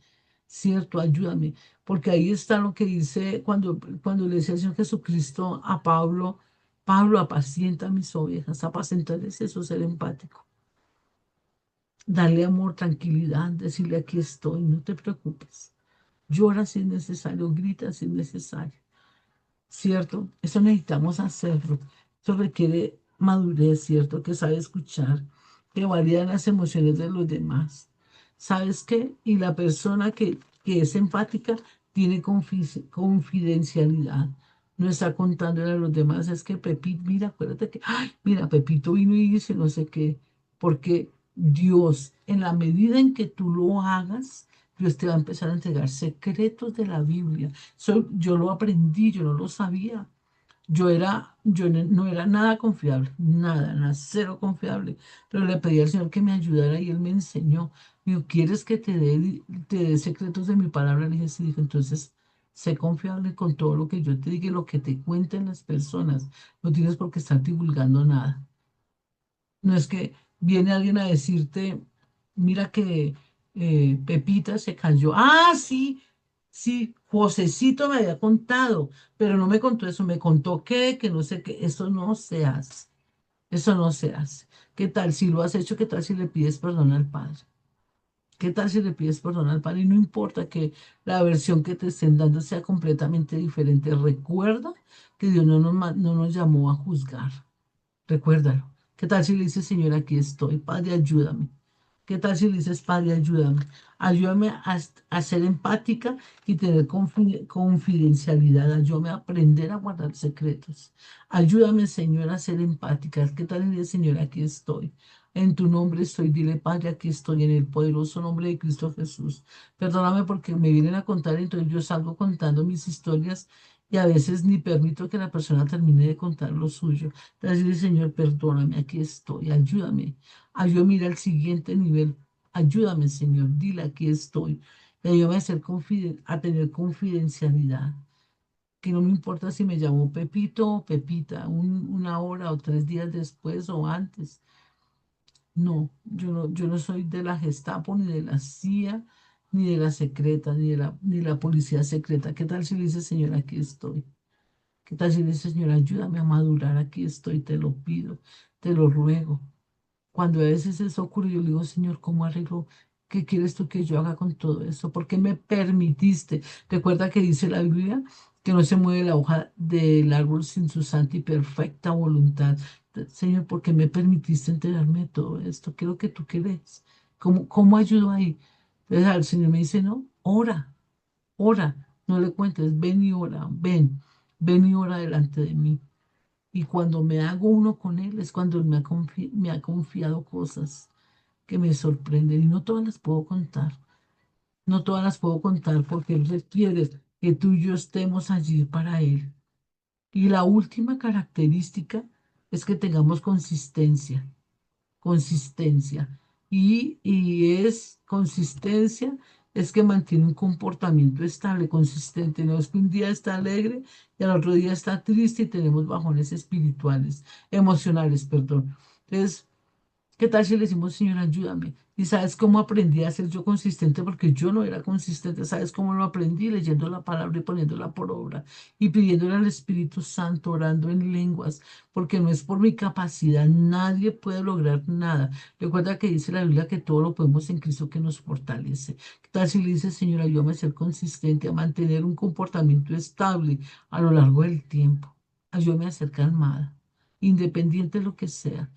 cierto, ayúdame, porque ahí está lo que dice cuando le decía el Señor Jesucristo a Pablo, Pablo, apacienta mis ovejas, apacentar es eso, ser empático, darle amor, tranquilidad, decirle, aquí estoy, no te preocupes, llora si es necesario, grita si es necesario. ¿Cierto? Eso necesitamos hacerlo. Eso requiere madurez, ¿cierto? Que sabe escuchar, que valida las emociones de los demás. ¿Sabes qué? Y la persona que es empática tiene confidencialidad. No está contándole a los demás, es que Pepito, mira, acuérdate que, ay, mira, Pepito vino y dice no sé qué, porque Dios, en la medida en que tú lo hagas, Dios te va a empezar a entregar secretos de la Biblia. Yo lo aprendí, yo no lo sabía. No era nada confiable, nada, nada, cero confiable. Pero le pedí al Señor que me ayudara y Él me enseñó. Me dijo, ¿quieres que te dé secretos de mi palabra? Le dije, sí, dijo, entonces sé confiable con todo lo que yo te diga y lo que te cuenten las personas. No tienes por qué estar divulgando nada. No es que viene alguien a decirte, mira que Pepita se cayó. Ah, sí, sí, Josecito me había contado, pero no me contó eso, me contó que no sé qué, eso no se hace, eso no se hace. ¿Qué tal si lo has hecho? ¿Qué tal si le pides perdón al Padre? ¿Qué tal si le pides perdón al Padre? Y no importa que la versión que te estén dando sea completamente diferente. Recuerda que Dios no nos llamó a juzgar. Recuérdalo. ¿Qué tal si le dices, Señor, aquí estoy, Padre, ayúdame? ¿Qué tal si le dices, Padre, ayúdame? Ayúdame a ser empática y tener confidencialidad. Ayúdame a aprender a guardar secretos. Ayúdame, Señor, a ser empática. ¿Qué tal si le dices, Señor, aquí estoy? En tu nombre estoy. Dile, Padre, aquí estoy en el poderoso nombre de Cristo Jesús. Perdóname porque me vienen a contar, entonces yo salgo contando mis historias y a veces ni permito que la persona termine de contar lo suyo. Entonces, dile, Señor, perdóname, aquí estoy. Ayúdame. Ayúdame a ir al siguiente nivel. Ayúdame, Señor. Dile, aquí estoy. Y ayúdame a a tener confidencialidad. Que no me importa si me llamo Pepito o Pepita, una hora o 3 días después o antes. No, yo no soy de la Gestapo, ni de la CIA, ni de la secreta, ni de la policía secreta. ¿Qué tal si le dice, Señor, aquí estoy? ¿Qué tal si le dice, Señor, ayúdame a madurar? Aquí estoy, te lo pido, te lo ruego. Cuando a veces eso ocurre, yo le digo, Señor, ¿cómo arreglo? ¿Qué quieres tú que yo haga con todo esto? ¿Por qué me permitiste? Recuerda que dice la Biblia que no se mueve la hoja del árbol sin su santa y perfecta voluntad. Señor, ¿por qué me permitiste enterarme de todo esto? ¿Qué es lo que tú quieres? ¿Cómo ayudo ahí? Entonces el Señor me dice, no, ora, ora, no le cuentes, ven y ora, ven y ora delante de mí. Y cuando me hago uno con Él es cuando Él me ha confiado cosas que me sorprenden y no todas las puedo contar. No todas las puedo contar porque Él requiere que tú y yo estemos allí para Él. Y la última característica es que tengamos consistencia, consistencia. Y es consistencia, es que mantiene un comportamiento estable, consistente. No es que un día está alegre y al otro día está triste y tenemos bajones espirituales, emocionales, perdón. Entonces, ¿qué tal si le decimos, Señor, ayúdame? ¿Y sabes cómo aprendí a ser yo consistente? Porque yo no era consistente. ¿Sabes cómo lo aprendí? Leyendo la palabra y poniéndola por obra y pidiéndole al Espíritu Santo, orando en lenguas, porque no es por mi capacidad. Nadie puede lograr nada. Recuerda que dice la Biblia que todo lo podemos en Cristo que nos fortalece. ¿Qué tal si le dices, Señor, ayúdame a ser consistente, a mantener un comportamiento estable a lo largo del tiempo? Ayúdame a ser calmada, independiente de lo que sea.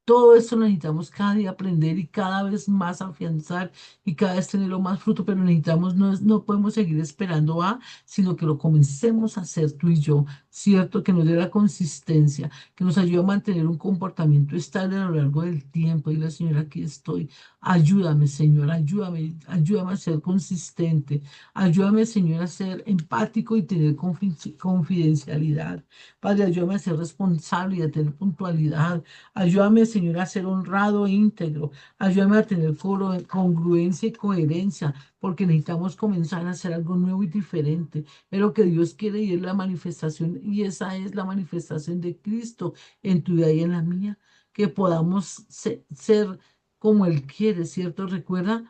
Todo esto lo necesitamos cada día aprender y cada vez más afianzar y cada vez tenerlo más fruto, pero necesitamos, no podemos seguir esperando sino que lo comencemos a hacer tú y yo, ¿cierto? Que nos dé la consistencia, que nos ayude a mantener un comportamiento estable a lo largo del tiempo. Y la Señora, aquí estoy. Ayúdame, Señor, ayúdame, ayúdame a ser consistente. Ayúdame, Señor, a ser empático y tener confidencialidad. Padre, ayúdame a ser responsable y a tener puntualidad. Ayúdame, Señor, a ser honrado e íntegro. Ayúdame a tener congruencia y coherencia, porque necesitamos comenzar a hacer algo nuevo y diferente. Es lo que Dios quiere y es la manifestación, y esa es la manifestación de Cristo en tu vida y en la mía, que podamos ser como Él quiere, ¿cierto? Recuerda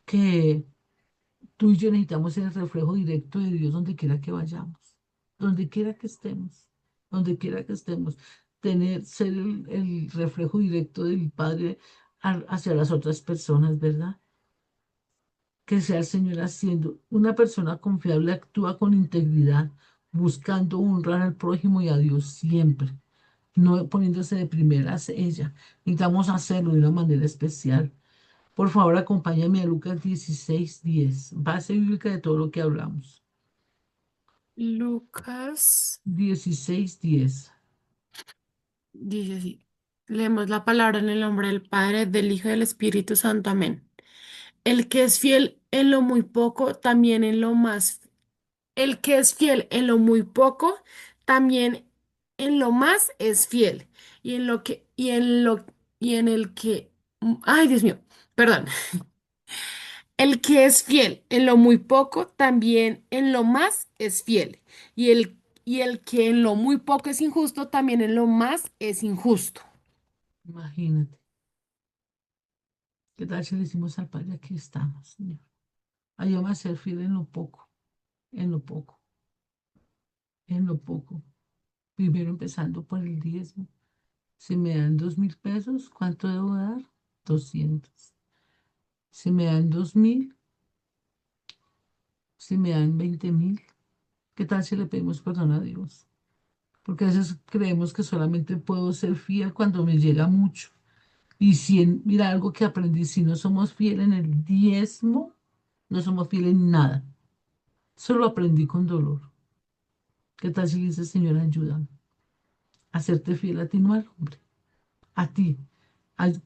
que tú y yo necesitamos ser el reflejo directo de Dios donde quiera que vayamos, donde quiera que estemos, donde quiera que estemos, ser el reflejo directo del Padre hacia las otras personas, ¿verdad? Que sea el Señor haciendo. Una persona confiable actúa con integridad, buscando honrar al prójimo y a Dios siempre, no poniéndose de primeras ella. Necesitamos hacerlo de una manera especial. Por favor, acompáñame a Lucas 16:10, base bíblica de todo lo que hablamos. Lucas 16:10. dice así. Leemos la palabra en el nombre del Padre, del Hijo y del Espíritu Santo. Amén. El que es fiel en lo muy poco, también en lo más. El que es fiel en lo muy poco, también en lo más es fiel. Y en lo que, y en el que, ay, Dios mío, perdón. El que es fiel en lo muy poco, también en lo más es fiel. Y el que en lo muy poco es injusto, también en lo más es injusto. Imagínate. ¿Qué tal si le decimos al Padre, aquí estamos, Señor? Ayúdame a ser fiel en lo poco, en lo poco, en lo poco. Primero empezando por el diezmo. Si me dan 2.000 pesos, ¿cuánto debo dar? 200. Si me dan 2.000, si me dan 20.000, ¿qué tal si le pedimos perdón a Dios? Porque a veces creemos que solamente puedo ser fiel cuando me llega mucho. Y si mira algo que aprendí, si no somos fieles en el diezmo, no somos fieles en nada. Solo aprendí con dolor. ¿Qué tal si le dices, Señor, ayúdame a serte fiel a ti, no al hombre, a ti?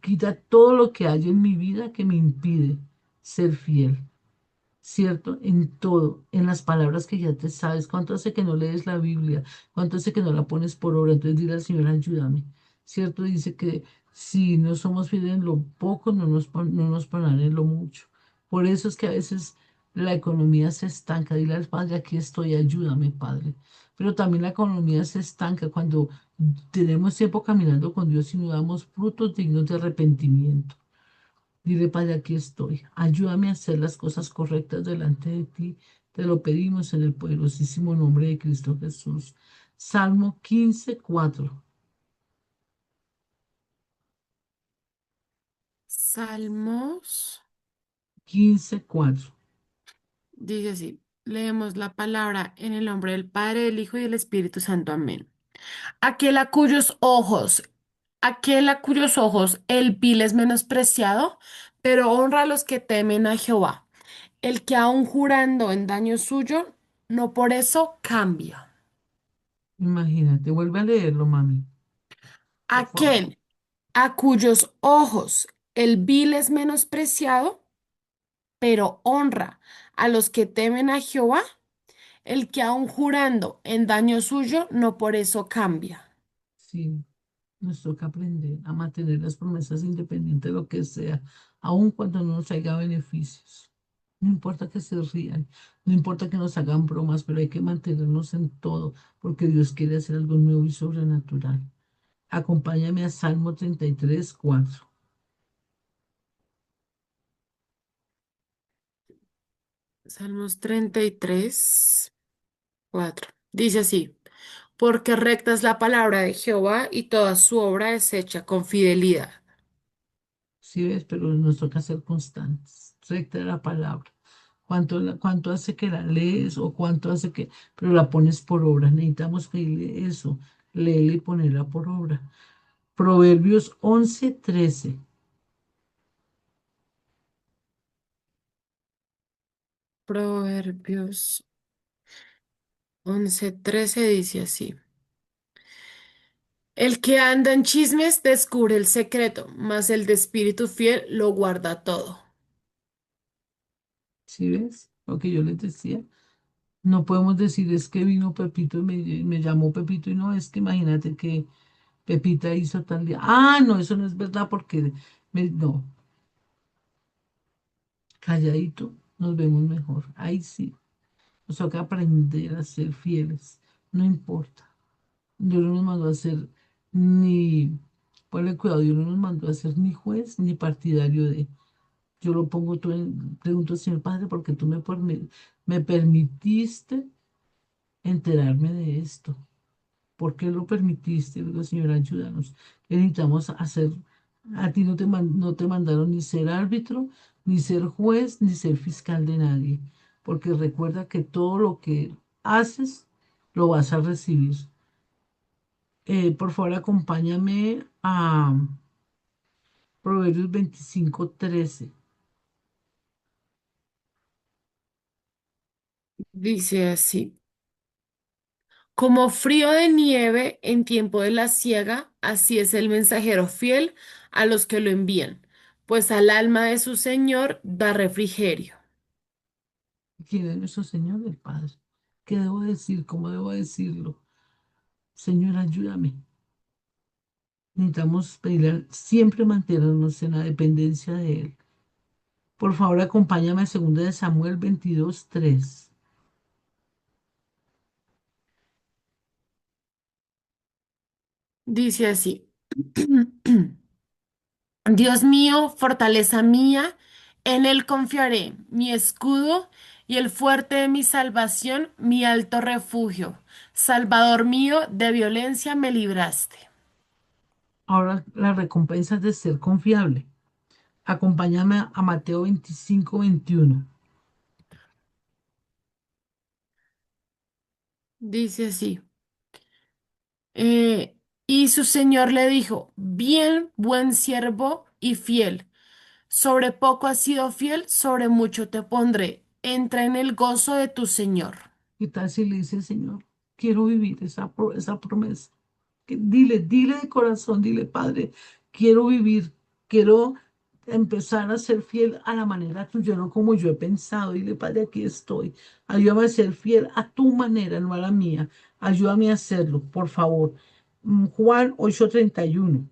Quita todo lo que hay en mi vida que me impide ser fiel. ¿Cierto? En todo, en las palabras que ya te sabes. ¿Cuánto hace que no lees la Biblia? ¿Cuánto hace que no la pones por obra? Entonces dile al Señor, ayúdame. ¿Cierto? Dice que si no somos fieles en lo poco, no nos pondrán en lo mucho. Por eso es que a veces la economía se estanca. Dile al Padre, aquí estoy, ayúdame, Padre. Pero también la economía se estanca cuando tenemos tiempo caminando con Dios y no damos frutos dignos de arrepentimiento. Dile, Padre, aquí estoy. Ayúdame a hacer las cosas correctas delante de ti. Te lo pedimos en el poderosísimo nombre de Cristo Jesús. Salmo 15:4. Salmos 15:4. dice así, leemos la palabra en el nombre del Padre, del Hijo y del Espíritu Santo. Amén. Aquel a cuyos ojos, aquel a cuyos ojos el vil es menospreciado, pero honra a los que temen a Jehová. El que aun jurando en daño suyo, no por eso cambia. Imagínate, vuelve a leerlo, mami, por favor. Aquel a cuyos ojos el vil es menospreciado, pero honra a los que temen a Jehová. El que aun jurando en daño suyo, no por eso cambia. Sí, nos toca aprender a mantener las promesas independientes de lo que sea, aun cuando no nos traiga beneficios. No importa que se rían, no importa que nos hagan bromas, pero hay que mantenernos en todo, porque Dios quiere hacer algo nuevo y sobrenatural. Acompáñame a Salmo 33:4. Salmos 33, 4. Dice así, porque recta es la palabra de Jehová y toda su obra es hecha con fidelidad. Sí ves, pero nos toca ser constantes. Recta la palabra. ¿Cuánto hace que la lees o cuánto hace que, pero la pones por obra? Necesitamos pedirle eso, léela y ponerla por obra. Proverbios 11:13. Proverbios 11:13 dice así. El que anda en chismes descubre el secreto, mas el de espíritu fiel lo guarda todo. ¿Sí ves? Lo que yo les decía. No podemos decir es que vino Pepito y me llamó Pepito y no, es que imagínate que Pepita hizo tal día. Ah, no, eso no es verdad porque no, calladito, nos vemos mejor. Ahí sí, nos toca aprender a ser fieles, no importa. Dios no nos mandó a ser ni, ponle cuidado, Dios no nos mandó a ser ni juez ni partidario de. Yo lo pongo todo pregunto, Señor Padre, porque tú me permitiste enterarme de esto. ¿Por qué lo permitiste? Le digo, Señor, ayúdanos. Necesitamos hacer, a ti no te mandaron ni ser árbitro, ni ser juez, ni ser fiscal de nadie, porque recuerda que todo lo que haces lo vas a recibir. Por favor, acompáñame a Proverbios 25:13. Dice así. Como frío de nieve en tiempo de la siega, así es el mensajero fiel a los que lo envían, pues al alma de su Señor da refrigerio. ¿Quién es nuestro Señor, el Padre? ¿Qué debo decir? ¿Cómo debo decirlo? Señor, ayúdame. Necesitamos pedirle, siempre mantenernos en la dependencia de Él. Por favor, acompáñame a 2 de Samuel 22:3. Dice así. Dios mío, fortaleza mía, en Él confiaré, mi escudo y el fuerte de mi salvación, mi alto refugio. Salvador mío, de violencia me libraste. Ahora la recompensa es de ser confiable. Acompáñame a Mateo 25:21. Dice así. Y su señor le dijo, bien, buen siervo y fiel. Sobre poco has sido fiel, sobre mucho te pondré. Entra en el gozo de tu señor. ¿Qué tal si le dice, Señor, quiero vivir esa promesa? Dile de corazón, dile, Padre, quiero vivir, quiero empezar a ser fiel a la manera tuya, no como yo he pensado. Dile, Padre, aquí estoy. Ayúdame a ser fiel a tu manera, no a la mía. Ayúdame a hacerlo, por favor. Juan 8:31.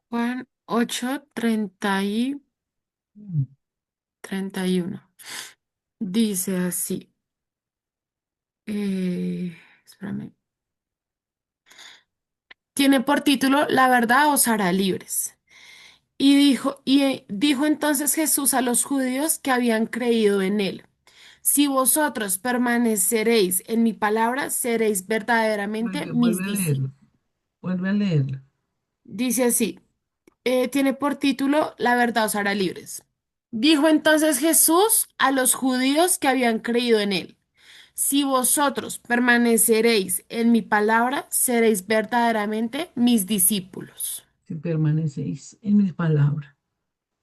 Juan 8 Mm, 31. Dice así. Espérame. Tiene por título La verdad os hará libres. Y dijo entonces Jesús a los judíos que habían creído en él. Si vosotros permaneceréis en mi palabra, seréis verdaderamente mis Vuelve a discípulos. leerlo, vuelve a leerlo. Dice así, tiene por título La verdad os hará libres. Dijo entonces Jesús a los judíos que habían creído en él. Si vosotros permaneceréis en mi palabra, seréis verdaderamente mis discípulos. Si permanecéis en mis palabras.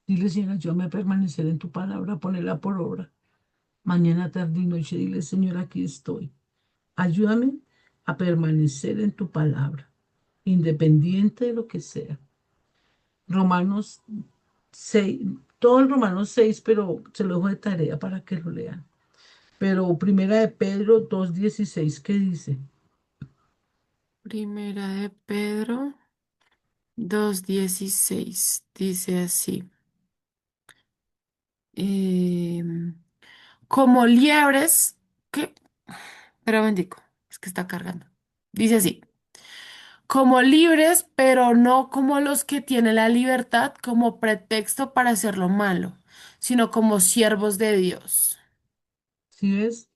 Dile, Señor, yo me permanecer en tu palabra, ponerla por obra. Mañana, tarde y noche, dile, Señor, aquí estoy. Ayúdame a permanecer en tu palabra, independiente de lo que sea. Romanos 6, todo el Romanos 6, pero se lo dejo de tarea para que lo lean. Pero primera de Pedro 2:16, ¿qué dice? Primera de Pedro 2:16 dice así. em, Como liebres, ¿qué? Pero bendigo, es que está cargando. Dice así. Como libres, pero no como los que tienen la libertad como pretexto para hacer lo malo, sino como siervos de Dios. Si ves,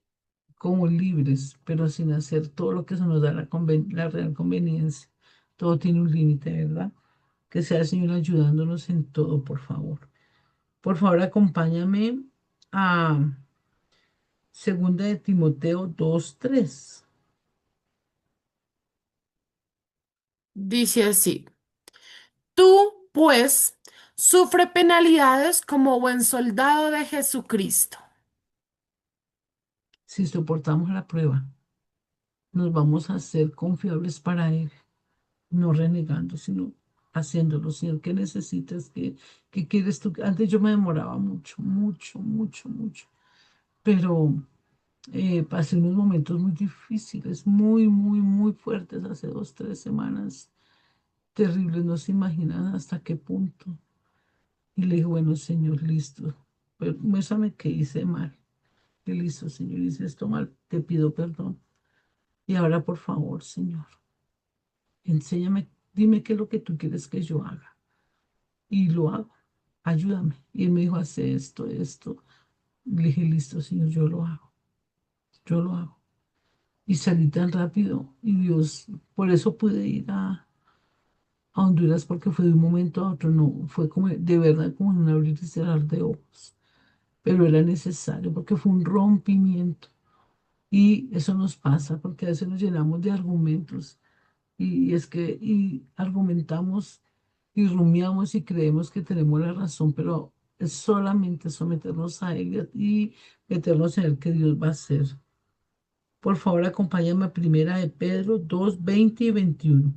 como libres, pero sin hacer todo lo que se nos da la real conveniencia. Todo tiene un límite, ¿verdad? Que sea el Señor ayudándonos en todo, por favor. Por favor, acompáñame a Segunda de Timoteo 2:3. Dice así, tú, pues, sufre penalidades como buen soldado de Jesucristo. Si soportamos la prueba, nos vamos a hacer confiables para Él, no renegando, sino haciéndolo. Señor, ¿qué necesitas? ¿Qué quieres tú? Antes yo me demoraba mucho, mucho, mucho, mucho, pero pasé unos momentos muy difíciles, muy, muy, muy fuertes hace 2, 3 semanas, terribles, no se imaginan hasta qué punto. Y le dije, bueno, Señor, listo, pero muéstrame qué hice mal. Y listo, Señor, hice esto mal, te pido perdón. Y ahora, por favor, Señor, enséñame, dime qué es lo que tú quieres que yo haga. Y lo hago, ayúdame. Y él me dijo, hace esto, esto. Le dije, listo, Señor, yo lo hago. Y salí tan rápido y Dios, por eso pude ir a Honduras porque fue de un momento a otro, no, fue como de verdad como en un abrir y cerrar de ojos, pero era necesario porque fue un rompimiento y eso nos pasa porque a veces nos llenamos de argumentos y es que y argumentamos y rumiamos y creemos que tenemos la razón, pero es solamente someternos a ella y meternos en el que Dios va a hacer. Por favor, acompáñame a Primera de Pedro 2:20 y 21.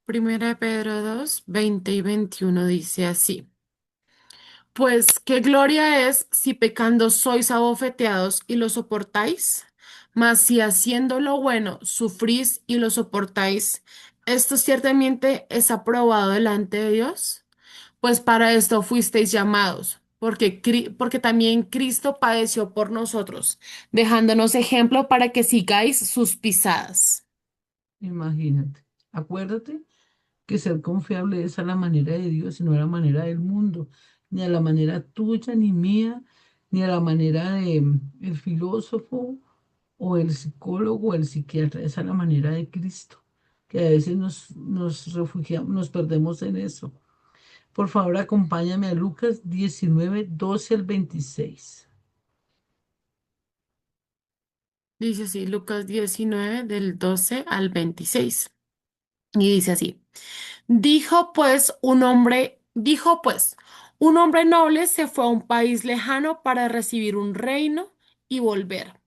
Primera de Pedro 2:20 y 21 dice así. Pues qué gloria es si pecando sois abofeteados y lo soportáis, mas si haciendo lo bueno sufrís y lo soportáis, esto ciertamente es aprobado delante de Dios. Pues para esto fuisteis llamados, porque también Cristo padeció por nosotros, dejándonos ejemplo para que sigáis sus pisadas. Imagínate. Acuérdate que ser confiable es a la manera de Dios y no a la manera del mundo, ni a la manera tuya, ni mía, ni a la manera de el filósofo o el psicólogo o el psiquiatra, es a la manera de Cristo, que a veces nos refugiamos, nos perdemos en eso. Por favor, acompáñame a Lucas 19 12 al 26. Dice así, Lucas 19 del 12 al 26. Y dice así. Un hombre noble se fue a un país lejano para recibir un reino y volver.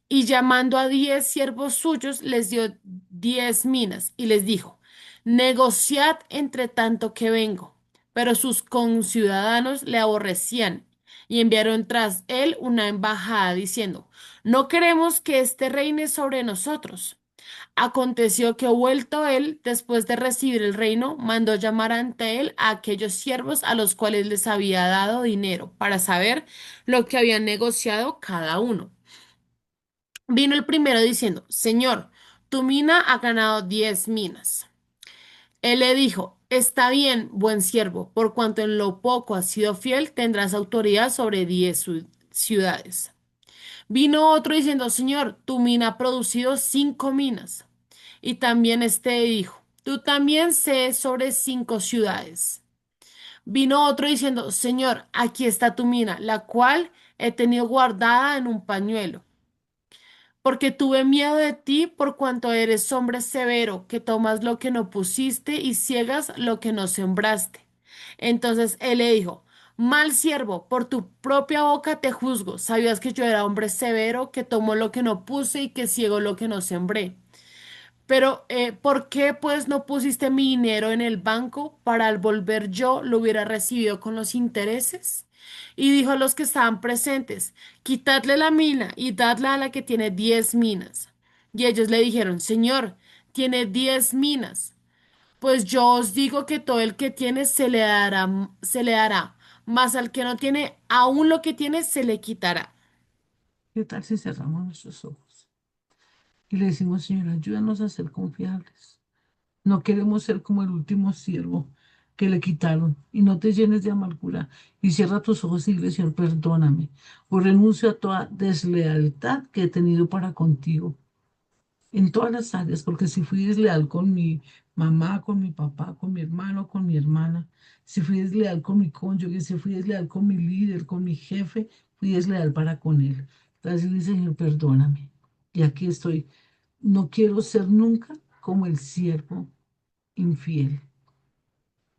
Y llamando a 10 siervos suyos, les dio 10 minas y les dijo, negociad entre tanto que vengo. Pero sus conciudadanos le aborrecían y enviaron tras él una embajada diciendo, no queremos que éste reine sobre nosotros. Aconteció que vuelto él, después de recibir el reino, mandó llamar ante él a aquellos siervos a los cuales les había dado dinero para saber lo que habían negociado cada uno. Vino el primero diciendo, Señor, tu mina ha ganado 10 minas. Él le dijo, está bien, buen siervo, por cuanto en lo poco has sido fiel, tendrás autoridad sobre 10 ciudades. Vino otro diciendo, Señor, tu mina ha producido 5 minas. Y también este dijo, tú también sé sobre 5 ciudades. Vino otro diciendo, Señor, aquí está tu mina, la cual he tenido guardada en un pañuelo, porque tuve miedo de ti por cuanto eres hombre severo, que tomas lo que no pusiste y ciegas lo que no sembraste. Entonces él le dijo, mal siervo, por tu propia boca te juzgo. Sabías que yo era hombre severo, que tomo lo que no puse y que ciego lo que no sembré. Pero, ¿por qué pues no pusiste mi dinero en el banco para al volver yo lo hubiera recibido con los intereses? Y dijo a los que estaban presentes, quitadle la mina y dadla a la que tiene 10 minas. Y ellos le dijeron, Señor, tiene 10 minas. Pues yo os digo que todo el que tiene se le dará, mas al que no tiene, aún lo que tiene se le quitará. ¿Qué tal si cerramos nuestros ojos y le decimos, Señor, ayúdanos a ser confiables? No queremos ser como el último siervo que le quitaron. Y no te llenes de amargura. Y cierra tus ojos y dile, Señor, perdóname. O renuncio a toda deslealtad que he tenido para contigo. En todas las áreas, porque si fui desleal con mi mamá, con mi papá, con mi hermano, con mi hermana, si fui desleal con mi cónyuge, si fui desleal con mi líder, con mi jefe, fui desleal para con él. Entonces dile, Señor, perdóname. Y aquí estoy. No quiero ser nunca como el siervo infiel.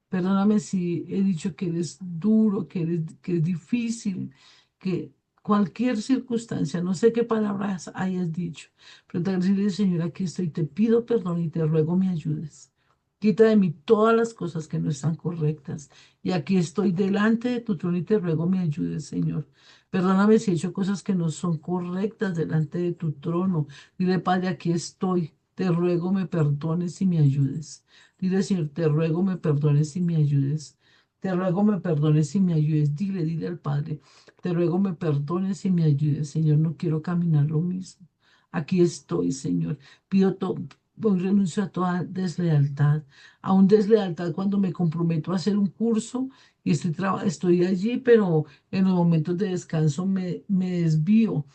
Perdóname si he dicho que eres duro, que es difícil, que cualquier circunstancia, no sé qué palabras hayas dicho, pero te decirle, Señor, aquí estoy, te pido perdón y te ruego me ayudes. Quita de mí todas las cosas que no están correctas. Y aquí estoy delante de tu trono y te ruego me ayudes, Señor. Perdóname si he hecho cosas que no son correctas delante de tu trono. Dile, Padre, aquí estoy. Te ruego me perdones y me ayudes. Dile, Señor, te ruego me perdones y me ayudes. Te ruego me perdones y me ayudes. Dile al Padre, te ruego me perdones y me ayudes, Señor. No quiero caminar lo mismo. Aquí estoy, Señor. Pido todo. Hoy renuncio a toda deslealtad, aún deslealtad cuando me comprometo a hacer un curso y estoy allí, pero en los momentos de descanso me desvío.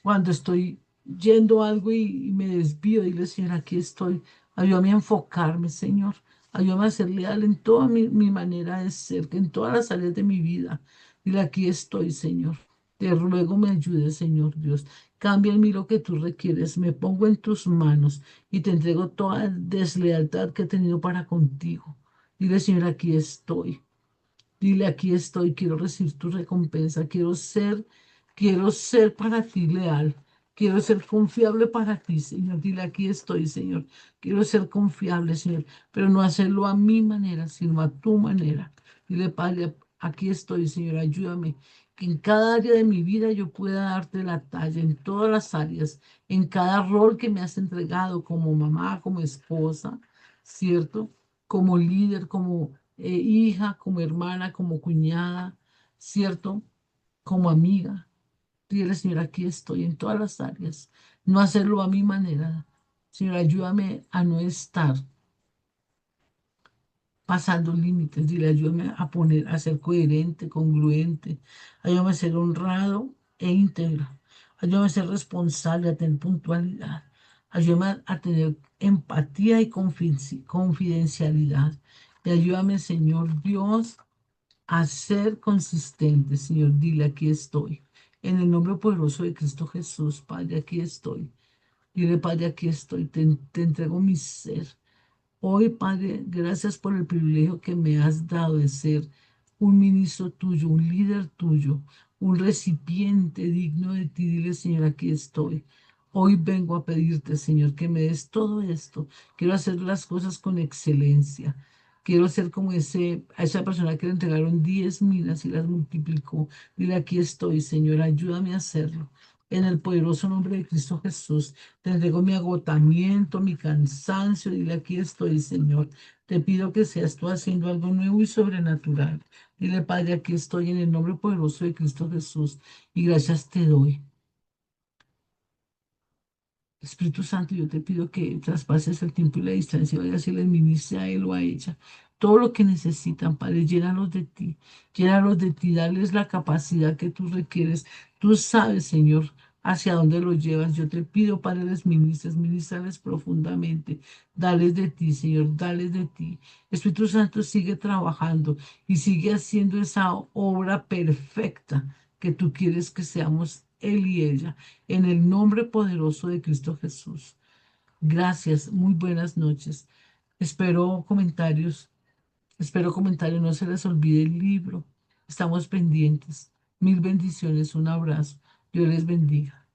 Cuando estoy yendo a algo y me desvío, dile, Señor, aquí estoy. Ayúdame a enfocarme, Señor. Ayúdame a ser leal en toda mi manera de ser, que en todas las áreas de mi vida. Dile, aquí estoy, Señor. Te ruego me ayudes, Señor Dios. Cambia en mí lo que tú requieres. Me pongo en tus manos y te entrego toda deslealtad que he tenido para contigo. Dile, Señor, aquí estoy. Dile, aquí estoy, quiero recibir tu recompensa, quiero ser para ti leal, quiero ser confiable para ti, Señor. Dile, aquí estoy, Señor. Quiero ser confiable, Señor, pero no hacerlo a mi manera, sino a tu manera. Dile, Padre, aquí estoy, Señor, ayúdame. Que en cada área de mi vida yo pueda darte la talla, en todas las áreas, en cada rol que me has entregado como mamá, como esposa, ¿cierto? Como líder, como hija, como hermana, como cuñada, ¿cierto? Como amiga. Dile, Señor, aquí estoy en todas las áreas. No hacerlo a mi manera. Señor, ayúdame a no estar pasando límites. Dile, ayúdame a poner, a ser coherente, congruente. Ayúdame a ser honrado e íntegro. Ayúdame a ser responsable, a tener puntualidad. Ayúdame a tener empatía y confidencialidad. Y ayúdame, Señor Dios, a ser consistente, Señor. Dile, aquí estoy. En el nombre poderoso de Cristo Jesús, Padre, aquí estoy. Dile, Padre, aquí estoy. Te entrego mi ser. Hoy, Padre, gracias por el privilegio que me has dado de ser un ministro tuyo, un líder tuyo, un recipiente digno de ti. Dile, Señor, aquí estoy. Hoy vengo a pedirte, Señor, que me des todo esto. Quiero hacer las cosas con excelencia. Quiero ser como a esa persona que le entregaron 10 minas y las multiplicó. Dile, aquí estoy, Señor, ayúdame a hacerlo. En el poderoso nombre de Cristo Jesús. Te entrego mi agotamiento, mi cansancio. Dile, aquí estoy, Señor. Te pido que seas tú haciendo algo nuevo y sobrenatural. Dile, Padre, aquí estoy en el nombre poderoso de Cristo Jesús. Y gracias te doy. Espíritu Santo, yo te pido que traspases el tiempo y la distancia, vayas y les ministre a él o a ella. Todo lo que necesitan, Padre, llénalos de ti, dales la capacidad que tú requieres. Tú sabes, Señor, hacia dónde los llevas. Yo te pido, Padre, les ministres, ministrales profundamente. Dales de ti, Señor, dales de ti. Espíritu Santo, sigue trabajando y sigue haciendo esa obra perfecta que tú quieres que seamos él y ella en el nombre poderoso de Cristo Jesús. Gracias, muy buenas noches. Espero comentarios, espero comentarios, no se les olvide el libro. Estamos pendientes. Mil bendiciones, un abrazo. Dios les bendiga.